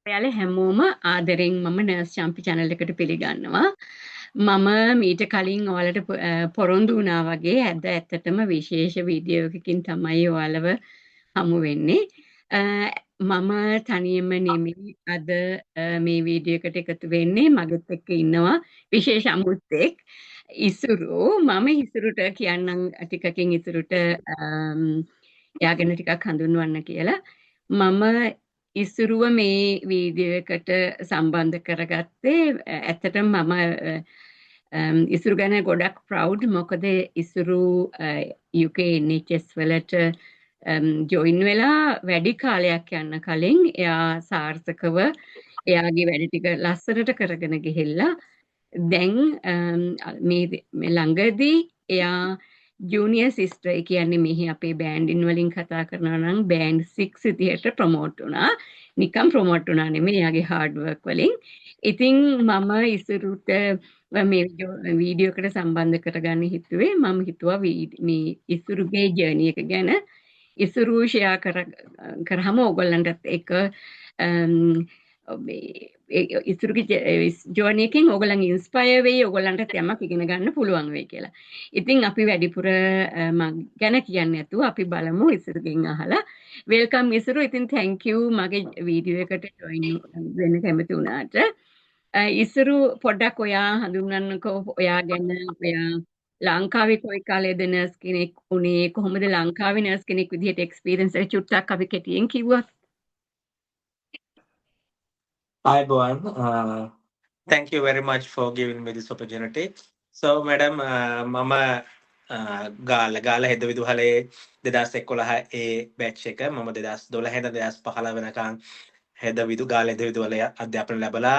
ඔයාලා හැමෝම ආදරෙන් මම නර්ස් චම්පි channel එකට පිළිගන්නවා. මම මීට කලින් ඔයාලට පොරොන්දු වුණා වගේ ඇත්තටම විශේෂ වීඩියෝ එකකින් තමයි ඔයාලව හමු වෙන්නේ. මම තනියම නෙමෙයි අද මේ වීඩියෝ එකට එකතු වෙන්නේ. මගෙත් එක්ක ඉන්නවා විශේෂ අමුත්තෙක්. ඉසුරු මම ඉසුරුට කියන්නම් ටිකකින් ඉසුරුට එයාගෙන ටිකක් හඳුන්වන්න කියලා. මම ඉසුරුව මේ වීඩියෝ එකට සම්බන්ධ කරගත්තේ ඇත්තටම මම ඉසුරු ගැන ගොඩක් ප්‍රවුඩ් මොකද ඉසුරු UK NHS වලට ජොයින් වෙලා වැඩි කාලයක් යන්න කලින් එයා සාර්ථකව එයාගේ වැඩ ටික ලස්සනට කරගෙන ගිහිල්ලා දැන් මේ ළඟදී එයා ජූනියර් සිස්ටර් ඒ කියන්නේ මෙහි අපේ බෑන්ඩින් වලින් කතා කරනවා නම් බෑන්ඩ් 6 විදිහට ප්‍රොමෝට් වුණා. නිකම් ප්‍රොමෝට් වුණා නෙමෙයි එයාගේ හાર્ඩ් වර්ක් වලින්. ඉතින් මම ඉසුරුට මේ වීඩියෝ එකට සම්බන්ධ කරගන්න හිතුවේ මම හිතුවා මේ ඉසුරුගේ ජර්නි එක ගැන ඉසුරු ෂෙයා කරාම ඕගොල්ලන්ටත් එක ඉසුරුගේ ජර්නි එකෙන් ඕගොල්ලන් ඉන්ස්පයර් වෙයි ඕගොල්ලන්ට යමක් ඉගෙන ගන්න පුළුවන් වෙයි කියලා. ඉතින් අපි වැඩිපුර ගැන කියන්නේ නැතුව අපි බලමු ඉසුරුගෙන් අහලා. වෙල්කම් ඉසුරු. ඉතින් thank you මගේ වීඩියෝ එකට join වෙන්න කැමති වුණාට. ඉසුරු පොඩ්ඩක් ඔයා හඳුන්වන්නකෝ ඔයා ගැන ඔයා ලංකාවේ කොයි කාලේද නර්ස් කෙනෙක් උනේ කොහොමද ලංකාවේ නර්ස් කෙනෙක් විදිහට එක්ස්පීරියන්ස් එක චුට්ටක් අපි කෙටියෙන් කිව්වොත්. Hi, Boan. Thank you very much for giving me this opportunity. So, madam, mama ගාල හෙද විදුහලේ 2011 ඒ බැච් එක මම 2012 ඉඳන් 2015 වෙනකන් හෙද විදු ගාල හෙද විදුහලේ අධ්‍යාපන ලැබලා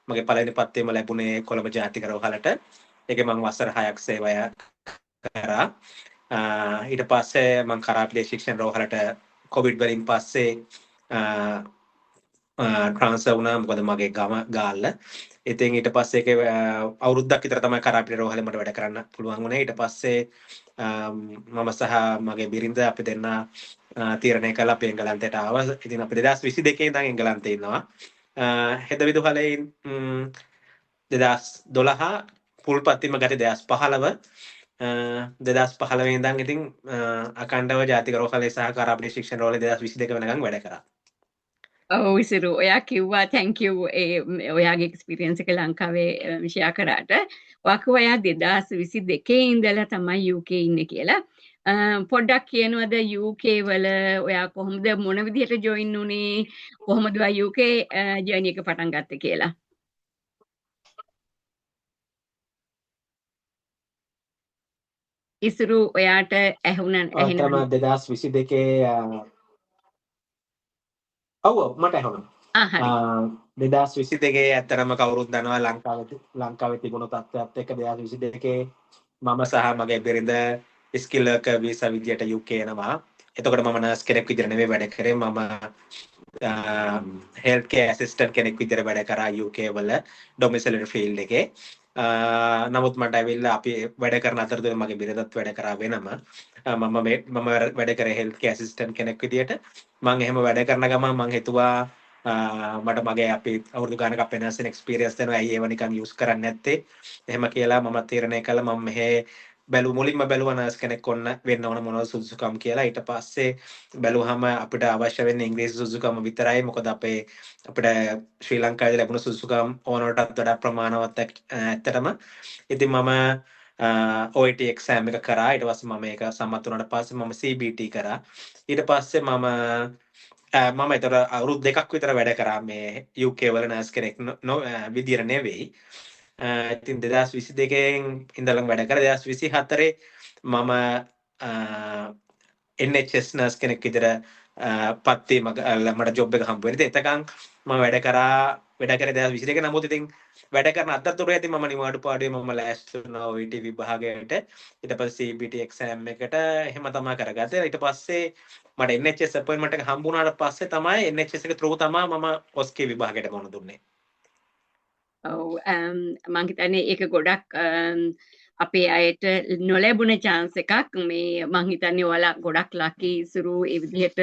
මගේ පළවෙනි පත්වීම ලැබුණේ කොළඹ ජාතික රෝහලට. ඒකේ මම වසර 6ක් සේවය කරා. ඊට පස්සේ මම කරා අපේ ශික්ෂණ රෝහලට කොවිඩ් වලින් පස්සේ ට්‍රාන්ස්ෆර් වුණා මොකද මගේ ගම ගාල්ල. ඉතින් ඊට පස්සේ ඒක අවුරුද්දක් විතර තමයි කරාපිට රෝහලේ මට වැඩ කරන්න පුළුවන් වුණේ. ඊට පස්සේ මම සහ මගේ බිරිඳ අපි දෙන්න තීරණය කළා අපි එංගලන්තයට ආවා. ඉතින් අපි 2022 ඉඳන් එංගලන්තේ ඉන්නවා. හෙද විදුහලේ 2012 පුල්පත්තිම ගත්තේ 2015 2015 ඉඳන් ඉතින් අඛණ්ඩව ජාතික රෝහලේ සහ කරාපිට ශික්ෂණ රෝහලේ 2022 වෙනකන් වැඩ කරා. ඔව් ඉසුරු ඔයා කිව්වා thank you ඔයාගේ එක්ස්පීරියන්ස් එක ලංකාවේ ෂෙයා කරාට. ඔයා 2022 ඉඳලා තමයි UK ඉන්නේ කියලා. පොඩ්ඩක් කියනවද UK වල ඔයා කොහොමද මොන විදිහට ජොයින් වුනේ කොහොමද ඔයා UK ජර්නි එක පටන් ගත්තේ කියලා. ඉසුරු ඔයාට ඇහෙනවද? 2022 ඔව් මට ඇහුණා. 2022 ඇත්තරම කවුරුත් දන්නවා ලංකාවේ තිබුණු තත්ත්වයක් එක්ක 2022 මම සහ මගේ බිරිඳ ස්කිල් වර්කර් වීසා විදියට UK එනවා. එතකොට මම නර්ස් කෙනෙක් විදියට නෙමෙයි වැඩ කරේ. මම හෙල්ත් කෙයාර් ඇසිස්ටන්ට් කෙනෙක් විදියට වැඩ කරා UK වල ඩොමිසිලරි ෆීල්ඩ් එකේ. නමුත් මට ඇවිල්ලා අපි වැඩ කරන අතරතුර මගේ බිරිඳත් වැඩ කරා වෙනම. මම වැඩ කරේ හෙල්ත් කෙයාර් ඇසිස්ටන්ට් කෙනෙක් විදියට. මම එහෙම වැඩ කරන ගමන් මම හිතුවා මට මගේ අපි අවුරුදු ගානක් අපේ නර්සින් එක්ස්පීරියන්ස් දෙනවා ඇයි ඒව නිකන් යූස් කරන්නේ නැත්තේ එහෙම කියලා මම තීරණය කළා මම මෙහෙ මුලින්ම බැලුවා නර්ස් කෙනෙක් වෙන්න ඕන මොනවද සුදුසුකම් කියලා ඊට පස්සේ බැලුවාම අපිට අවශ්‍ය වෙන්නේ ඉංග්‍රීසි සුදුසුකම් විතරයි මොකද අපිට ශ්‍රී ලංකාවේ ලැබුණු සුදුසුකම් ඕනටත් වඩා ප්‍රමාණවත් ඇත්තටම ඉතින් මම OET එක්සෑම් එක කරා ඊට පස්සේ මම ඒක සමත් වුණාට පස්සේ මම CBT කරා ඊට පස්සේ මම ඒතර අවුරුදු 2ක් විතර වැඩ කරා මේ UK වල නර්ස් කෙනෙක් විදියට නෙවෙයි. ඉතින් 2022 ඉඳලා වැඩ කරා 2024 මම NHS නර්ස් කෙනෙක් විදියට පත්වීම මට ජොබ් එක හම්බ වෙන්නේ. එතකන් මම වැඩ කරේ 2022 නමුත් ඉතින් වැඩ කරන අතරතුර ඉතින් මම නිවාඩු පාඩුවේ මම ලෑස්ති වුණා OET විභාගයට. ඊට පස්සේ CBT එක්සෑම් එකට එහෙම තමයි කරගත්තේ. ඊට පස්සේ මට NHS අපොයින්ට්මන්ට් එක හම්බුනාට පස්සේ තමයි NHS එක through තමයි මම ඔස්කේ විභාගයට මොන දුන්නේ. ඔව් මම හිතන්නේ ඒක ගොඩක් අපේ අයට නොලැබුණ chance එකක් මේ මම හිතන්නේ ඔයාලා ගොඩක් lucky ඉසුරු ඒ විදිහට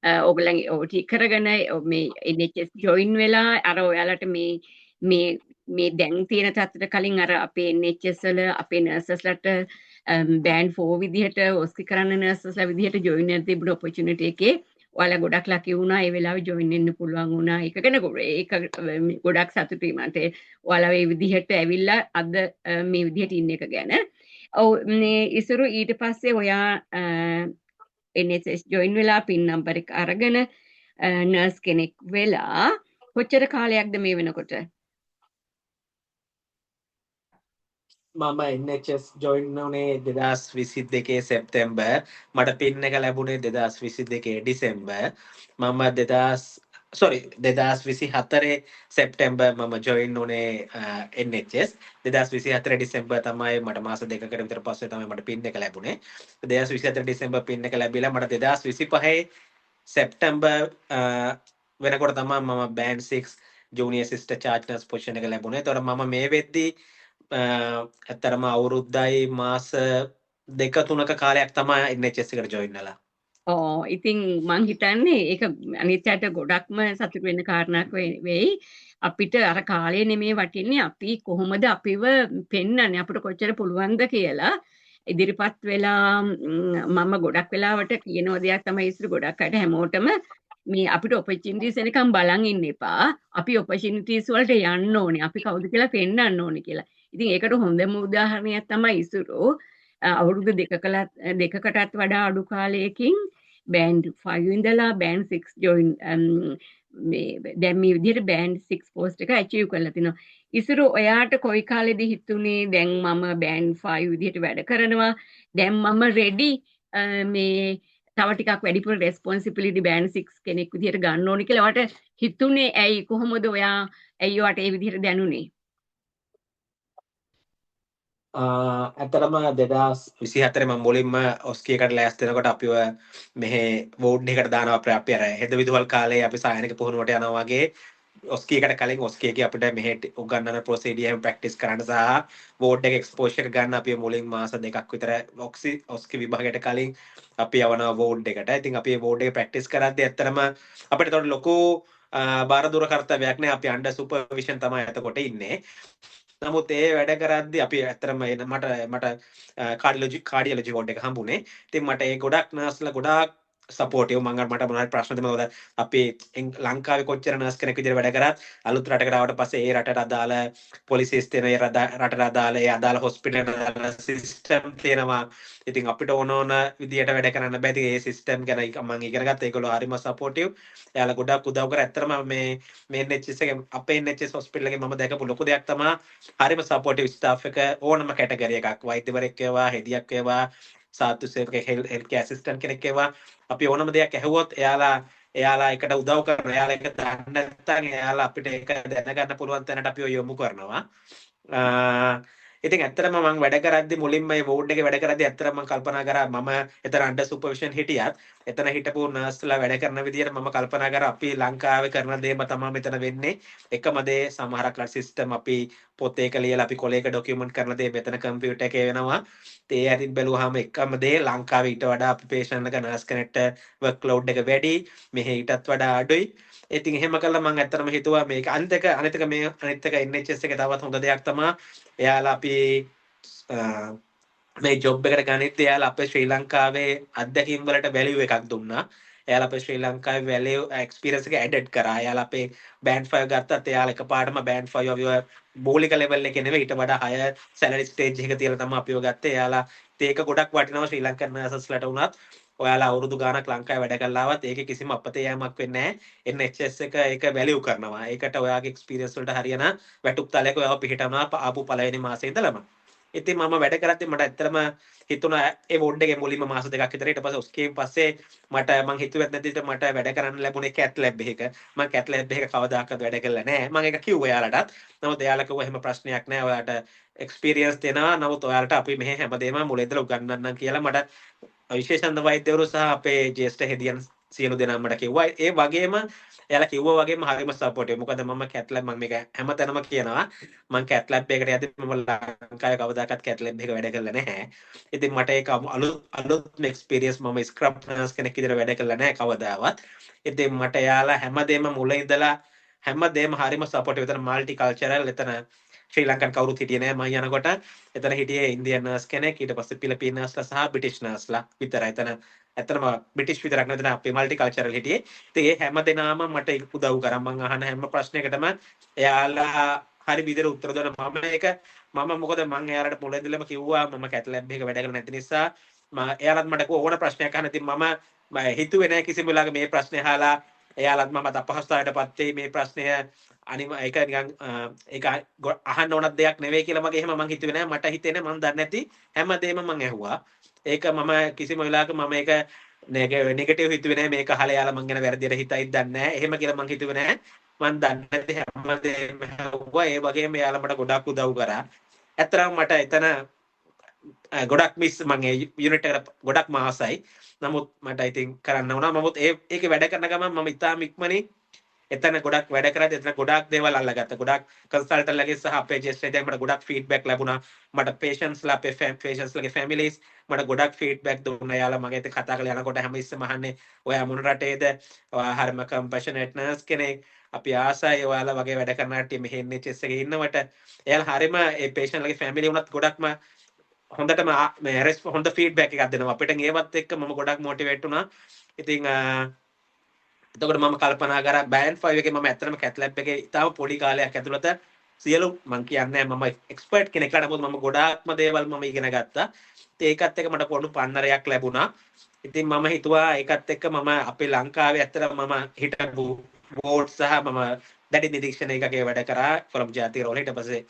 ඕගොල්ලන්ගේ ඔව් ටික කරගෙන මේ NHS ජොයින් වෙලා අර ඔයාලට මේ දැන් තියෙන තත්ත්වයට කලින් අර අපේ NHS වල අපේ නර්සස්ලට බෑන්ඩ් 4 විදිහට ඔස්කි කරන්න නර්සස්ලා විදිහට ජොයින් වෙන්න තිබුණ ඔපචුනිටි එකේ ඔයාලා ගොඩක් ලකි වුණා ඒ වෙලාවේ ජොයින් වෙන්න පුළුවන් වුණා ඒක ගැන ඒක ගොඩක් සතුටුයි මට ඔයාලා මේ විදිහට ඇවිල්ලා අද මේ විදිහට ඉන්න එක ගැන ඔව් මේ ඉසුරු ඊට පස්සේ ඔයා NHS ජොයින් වෙලා පින් නම්බර් එක අරගෙන නර්ස් කෙනෙක් වෙලා කොච්චර කාලයක්ද මේ වෙනකොට මම NHS ජොයින් වුණේ 2022 සැප්තැම්බර් මට පින් එක ලැබුණේ 2022 ඩිසෙම්බර් මම 2024 සැප්තැම්බර් මම ජොයින් වුණේ NHS 2024 ඩිසෙම්බර් තමයි මට මාස දෙකකට විතර පස්සේ තමයි මට පින් එක ලැබුණේ 2024 ඩිසෙම්බර් පින් එක ලැබිලා මට 2025 සැප්තැම්බර් වෙනකොට තමයි මම band 6 junior sister charge nurse position එක ලැබුණේ. ඒතකොට මම මේ වෙද්දී ඇත්තරම අවුරුද්දයි මාස දෙක තුනක කාලයක් තමයි NHS එකට ජොයින් වෙලා. ඉතින් මං හිතන්නේ ඒක අනිත්යට ගොඩක්ම සතුට වෙන්න කාරණාවක් වෙයි. අපිට අර කාලේ නෙමේ වටින්නේ අපි කොහොමද අපිව පෙන්වන්නේ අපිට කොච්චර පුළුවන්ද කියලා. ඉදිරිපත් වෙලා මම ගොඩක් වෙලාවට කියන දෙයක් තමයි ඉස්සර ගොඩක් අයට හැමෝටම මේ අපිට ඔපචුනිටිස් එනකම් බලන් ඉන්න එපා. අපි ඔපචුනිටිස් වලට යන්න ඕනේ. අපි කවුද කියලා පෙන්වන්න ඕනේ කියලා. ඉතින් ඒකට හොඳම උදාහරණයක් තමයි ඉසුරෝ අවුරුදු දෙකකටත් වඩා අඩු කාලයකින් බෑන්ඩ් 5 ඉඳලා බෑන්ඩ් 6 ජොයින් දැන් මේ විදිහට බෑන්ඩ් 6 පෝස්ට් එක ඇචීව් කරලා තිනවා. ඉසුරු ඔයාට කොයි කාලෙද හිතුනේ දැන් මම බෑන්ඩ් 5 විදිහට වැඩ කරනවා. දැන් මම රෙඩි මේ තව ටිකක් වැඩිපුර රෙස්පොන්සිබිලිටි බෑන්ඩ් 6 කෙනෙක් විදිහට ගන්න ඕනේ කියලා ඔයාට හිතුනේ ඇයි කොහොමද ඔයා ඇයි ඔයාට ඒ විදිහට දැනුනේ? ඇතරම 2024 මම මුලින්ම ඔස්කි එකට ලෑස්ති වෙනකොට අපිව මෙහෙ වෝඩ් එකට දානවා අපි අර හෙද විදුවල් කාලේ අපි සායනික පුහුණුවට යනවා වගේ ඔස්කි එකට කලින් ඔස්කි එකේ අපිට මෙහෙ උගන්වන ප්‍රොසීඩියර් එහෙම ප්‍රැක්ටිස් කරන්න සහ වෝඩ් එක එක්ස්පෝෂර් ගන්න අපි මුලින් මාස දෙකක් විතර ඔස්කි විභාගයට කලින් අපි යවනවා වෝඩ් එකට. ඉතින් අපි වෝඩ් එකේ ප්‍රැක්ටිස් කරද්දී ඇත්තටම අපිට ඒතකොට ලොකු බාරදුර කර්තව්‍යයක් නෑ අපි අන්ඩර් සුපර්විෂන් තමයි එතකොට ඉන්නේ. නමුත් ඒ වැඩ කරද්දී අපි ඇත්තටම මට කාඩියොලොජි වෝඩ් එක හම්බුනේ. ඉතින් මට ඒ ගොඩක් නර්ස්ලා ගොඩාක් සපෝටිව් මට මොනවද ප්‍රශ්න දෙනවා අපි ලංකාවේ කොච්චර නර්ස් කෙනෙක් විදිහට වැඩ කරත් අලුත් රටකට ආවට පස්සේ ඒ රටට අදාළ පොලිසිස් තියෙන ඒ රටට අදාළ ඒ අදාළ හොස්පිටල් අදාළ සිස්ටම් තියෙනවා. ඉතින් අපිට ඕන විදිහට වැඩ කරන්න බෑ. ඉතින් ඒ සිස්ටම් ගැන මම ඉගෙන ගත්තා. ඒගොල්ලෝ හරිම සපෝටිව්. එයාලා ගොඩක් උදව් කරා. ඇත්තටම මේ NHS එකේ අපේ NHS හොස්පිටල් එකේ මම දැකපු ලොකු දෙයක් තමයි හරිම සපෝටිව් ස්ටාෆ් එක ඕනම කැටගරි එකක්. වෛද්‍යවරයෙක් වේවා, හෙදියක් වේවා, සාත්තු සේවක හෙල්ත් කෙයාර් ඇසිස්ටන්ට් කෙනෙක් වේවා අපි ඕනම දෙයක් ඇහුවොත් එයාලා එකට උදව් කරනවා. එයාලා එක දන්නේ නැත්නම් එයාලා අපිට ඒක දැනගන්න පුළුවන් තැනට අපිව යොමු කරනවා. ඉතින් ඇත්තටම මම වැඩ කරද්දි මුලින්ම මේ වෝඩ් එකේ වැඩ කරද්දි ඇත්තටම මම කල්පනා කරා මම එතන අන්ඩර් සුපර්විෂන් හිටියත් එතන හිටපු නර්ස්ලා වැඩ කරන විදිහට මම කල්පනා කරා අපි ලංකාවේ කරන දේම තමයි මෙතන වෙන්නේ. එකම දේ සමහරක් සිස්ටම් අපි පොතේක ලියලා අපි කොලේක ඩොකියුමන්ට් කරන දේ මෙතන කම්පියුටර් එකේ වෙනවා. ඒ අතින් බැලුවාම එකම දේ ලංකාවේ ඊට වඩා අපි පේෂන්ට් එක නර්ස් කෙනෙක්ට වර්ක් ලෝඩ් එක වැඩි. මෙහි ඊටත් වඩා අඩුයි. ඉතින් එහෙම කළා මම ඇත්තටම හිතුවා මේක අනිත් එක NHS එකේ තවත් හොඳ දෙයක් තමයි එයාලා අපි මේ ජොබ් එකට ගනිද්දී එයාලා අපේ ශ්‍රී ලංකාවේ අත්දැකීම් වලට වැලියු එකක් දුන්නා. එයාලා අපේ ශ්‍රී ලංකාවේ වැලියු එක්ස්පීරියන්ස් එක ඇඩඩ් කරා. එයාලා අපේ බෑන්ඩ් 5 ගත්තත් එයාලා එකපාරටම බෑන්ඩ් 5 අපිව මූලික ලෙවල් එකේ නෙවෙයි ඊට වඩා හයර් සැලරි ස්ටේජ් එක තියලා තමයි අපිව ගත්තේ. එයාලා ඒක ගොඩක් වටිනවා ශ්‍රී ලංකන් නර්සස්ලාට උනත්. ඔයාලා අවුරුදු ගාණක් ලංකාවේ වැඩ කළා ආවත් ඒකේ කිසිම අපතේ යෑමක් වෙන්නේ නැහැ. NHS එක ඒක වැලියු කරනවා. ඒකට ඔයාගේ එක්ස්පීරියන්ස් වලට හරියන වැටුප් තලයක ඔයාව පිහිටවනවා ආපු පළවෙනි මාසේ ඉඳලම. ඉතින් මම වැඩ කරද්දී මට ඇත්තටම හිතුණා ඒ වෝඩ් එකේ මුලින්ම මාස දෙකක් විතර ඊට පස්සේ ඔස්කේන් පස්සේ මම හිතුවෙත් නැති විදිහට මට වැඩ කරන්න ලැබුණේ කැත් ලැබ් එකක. මම කැත් ලැබ් එකක කවදාකවත් වැඩ කළා නැහැ. මම ඒක කිව්වා එයාලටත්. නමුත් එයාලා කිව්වා එහෙම ප්‍රශ්නයක් නැහැ. ඔයාලට එක්ස්පීරියන්ස් දෙනවා. නමුත් ඔයාලට අපි මෙහෙ හැමදේම මුලින් ඉඳලා උගන්වන්නම් කියලා මට විශේෂඥ වෛද්‍යවරු සහ අපේ ජ්‍යෙෂ්ඨ හෙදියන් සියලු දෙනා මට කිව්වා. ඒ වගේම එයාලා කිව්වා වගේම හරිම සපෝටිව්. මොකද මම කැත් ලැබ් මම මේක හැමතැනම කියනවා. මම කැත් ලැබ් එකකට යද්දි මම ලංකාවේ කවදාකවත් කැත් ලැබ් එක වැඩ කරලා නැහැ. ඉතින් මට ඒක අලුත්ම එක්ස්පීරියන්ස්. මම ස්ක්‍රබ් නර්ස් කෙනෙක් විදිහට වැඩ කරලා නැහැ කවදාවත්. ඉතින් මට එයාලා හැමදේම මුල ඉඳලා හැමදේම හරිම සපෝටිව්. එතන মালටි කල්චරල්. එතන ශ්‍රී ලංකන් කවුරුත් හිටියේ නෑ මම යනකොට. එතන හිටියේ ඉන්දියන් නර්ස් කෙනෙක්, ඊට පස්සේ පිලිපීන නර්ස්ලා සහ බ්‍රිටිෂ් නර්ස්ලා විතරයි. එතන ඇත්තටම බ්‍රිටිෂ් විතරක් නෙවෙයි, එතන අපේ মালටි කල්චරල් හිටියේ. ඉතින් ඒ හැම දෙනාම මට උදව් කරා. මම අහන හැම ප්‍රශ්නයකටම එයාලා හරි විදිහට උත්තර දුන්නා. මොකද මම එයාලට මුල ඉඳලම කිව්වා මම කැත් ලැබ් එකක වැඩ කරලා නැති නිසා එයාලත් මට ඕන ප්‍රශ්නයක් අහන්න. ඉතින් මම හිතුවේ නෑ කිසිම වෙලාවක මේ ප්‍රශ්නේ අහලා එයාලත් මමත් අපහසුතාවයටපත් වෙයි. මේ ප්‍රශ්නය ඒක නිකන් ඒක අහන්න ඕන දෙයක් නෙවෙයි කියලා මගේ එහෙම මං හිතුවේ නෑ. මට හිතෙන්නේ මං දන්නේ නැති හැමදේම මං ඇහුවා. ඒක මම කිසිම වෙලාවක මම ඒක නෙගටිව් හිතුවේ නෑ. මේක අහලා යාලා මං ගැන වැරදියට හිතයිද දන්නේ නෑ. එහෙම කියලා මං හිතුවේ නෑ. මං දන්නේ නැති හැමදේම ඇහුවා. ඒ වගේම යාලා මට ගොඩක් උදව් කරා. ඇත්තටම මට එතන ගොඩක් මිස් මං ඒ යුනිට් එකට ගොඩක් මාසයි. නමුත් මට ඉතින් කරන්න වුණා. නමුත් ඒකේ වැඩ කරන ගමන් මම ඉතාම ඉක්මනින් එතන ගොඩක් වැඩ කරද්දී එතන ගොඩක් දේවල් අල්ලගත්තා. ගොඩක් කන්සල්ටන්ට්ලගේ සහ අපේ ජෙස්ටර්ගෙන් මට ගොඩක් ෆීඩ්බැක් ලැබුණා. මට පේෂන්ට්ස්ලා අපේ පේෂන්ට්ස්ලගේ ෆැමිලිස් මට ගොඩක් ෆීඩ්බැක් දුන්නා. යාලා මගේ ඉතින් කතා කරලා යනකොට හැම ඉස්සෙම අහන්නේ ඔයා මොන රටේද? ඔයා හරිම කම්පැෂනේට් නර්ස් කෙනෙක්. අපි ආසයි ඔයාලා වගේ වැඩ කරන කට්ටිය මෙහෙ NHS එකේ ඉන්නවට. එයාලා හරිම ඒ පේෂන්ට්ලගේ ෆැමිලි වුණත් ගොඩක්ම හොඳටම හොඳ ෆීඩ්බැක් එකක් දෙනවා. අපිට ඒවත් එක්ක මම ගොඩක් මොටිවේට් වුණා. ඉතින් එතකොට මම කල්පනා කරා බෑන්ඩ් 5 එකේ මම ඇත්තටම කැත් ලැබ් එකේ ඉතාම පොඩි කාලයක් ඇතුළත සියලු මම කියන්නේ මම එක්ස්පර්ට් කෙනෙක් ලා. නමුත් මම ගොඩාක්ම දේවල් මම ඉගෙන ගත්තා. ඉතින් ඒකත් එක්ක මට පොඩු පන්නරයක් ලැබුණා. ඉතින් මම හිතුවා ඒකත් එක්ක මම අපේ ලංකාවේ ඇත්තටම මම හිටපු බෝඩ් සහ මම දැඩි නිරීක්ෂණ එකකේ වැඩ කරා කොළඹ ජාතික රෝහලේ. ඊට පස්සේ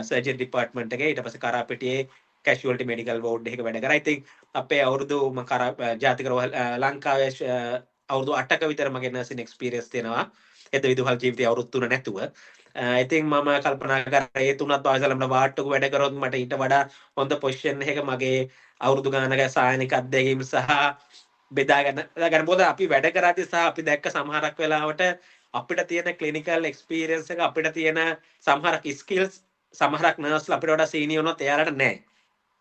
සර්ජරි ඩිපාර්ට්මන්ට් එකේ, ඊට පස්සේ කරාපිටියේ කැෂුවල්ටි මෙඩිකල් වෝඩ් එකක වැඩ කරා. ඉතින් අපේ අවුරුදු මම ජාතික රෝහල ලංකාවේ අවුරුදු 8ක විතර මගේ නර්සින් එක්ස්පීරියන්ස් තියෙනවා. එද විදුහල් ජීවිතය අවුරුදු 3 නැතුව. ඉතින් මම කල්පනා කරා ඒ තුනත් පාසල මම වාට්ටුක වැඩ කරොත් මට ඊට වඩා හොඳ පොසිෂන් එකක මගේ අවුරුදු ගානක සායනික අත්දැකීම් සහ බෙදාගන්න මොකද අපි වැඩ කරද්දී සහ අපි දැක්ක සමහරක් වෙලාවට අපිට තියෙන ක්ලිනිකල් එක්ස්පීරියන්ස් එක අපිට තියෙන සමහරක් ස්කිල්ස් සමහරක් නර්ස්ලා අපිට වඩා සීනියර් වුණොත් එයාලට නැහැ.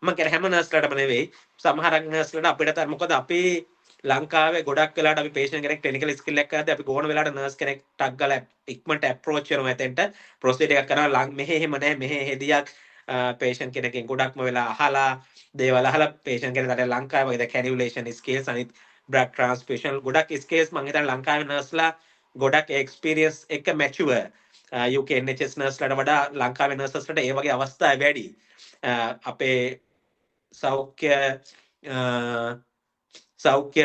මම කියන්නේ හැම නර්ස්ලාටම නෙවෙයි. සමහරක් නර්ස්ලාට අපිට මොකද අපි ලංකාවේ ගොඩක් වෙලාවට අපි පේෂන්ට් කෙනෙක් ක්ලිනිකල් ස්කිල් එකක් කරද්දී අපි ගෝණ වෙලාවට නර්ස් කෙනෙක් ටක් ගාලා ඉක්මනට අප්‍රෝච් කරනවා එතෙන්ට ප්‍රොසීඩර් එකක් කරනවා. මෙහෙ එහෙම නැහැ, මෙහෙ හෙදියක් පේෂන්ට් කෙනෙක්ගෙන් ගොඩක්ම වෙලා අහලා දේවල් අහලා පේෂන්ට් කෙනෙක්ට ලංකාවේ වගේ කැනියුලේෂන් ස්කිල්ස් අනිත් බ්ලඩ් ට්‍රාන්ස්ෆියුෂන් ගොඩක් ස්කිල්ස් මම හිතන්නේ ලංකාවේ නර්ස්ලා ගොඩක් එක්ස්පීරියන්ස් එක මැචුවර්. UK NHS නර්ස්ලාට වඩා ලංකාවේ නර්සස්ලාට ඒ වගේ අවස්ථා වැඩි. අපේ සෞඛ්‍ය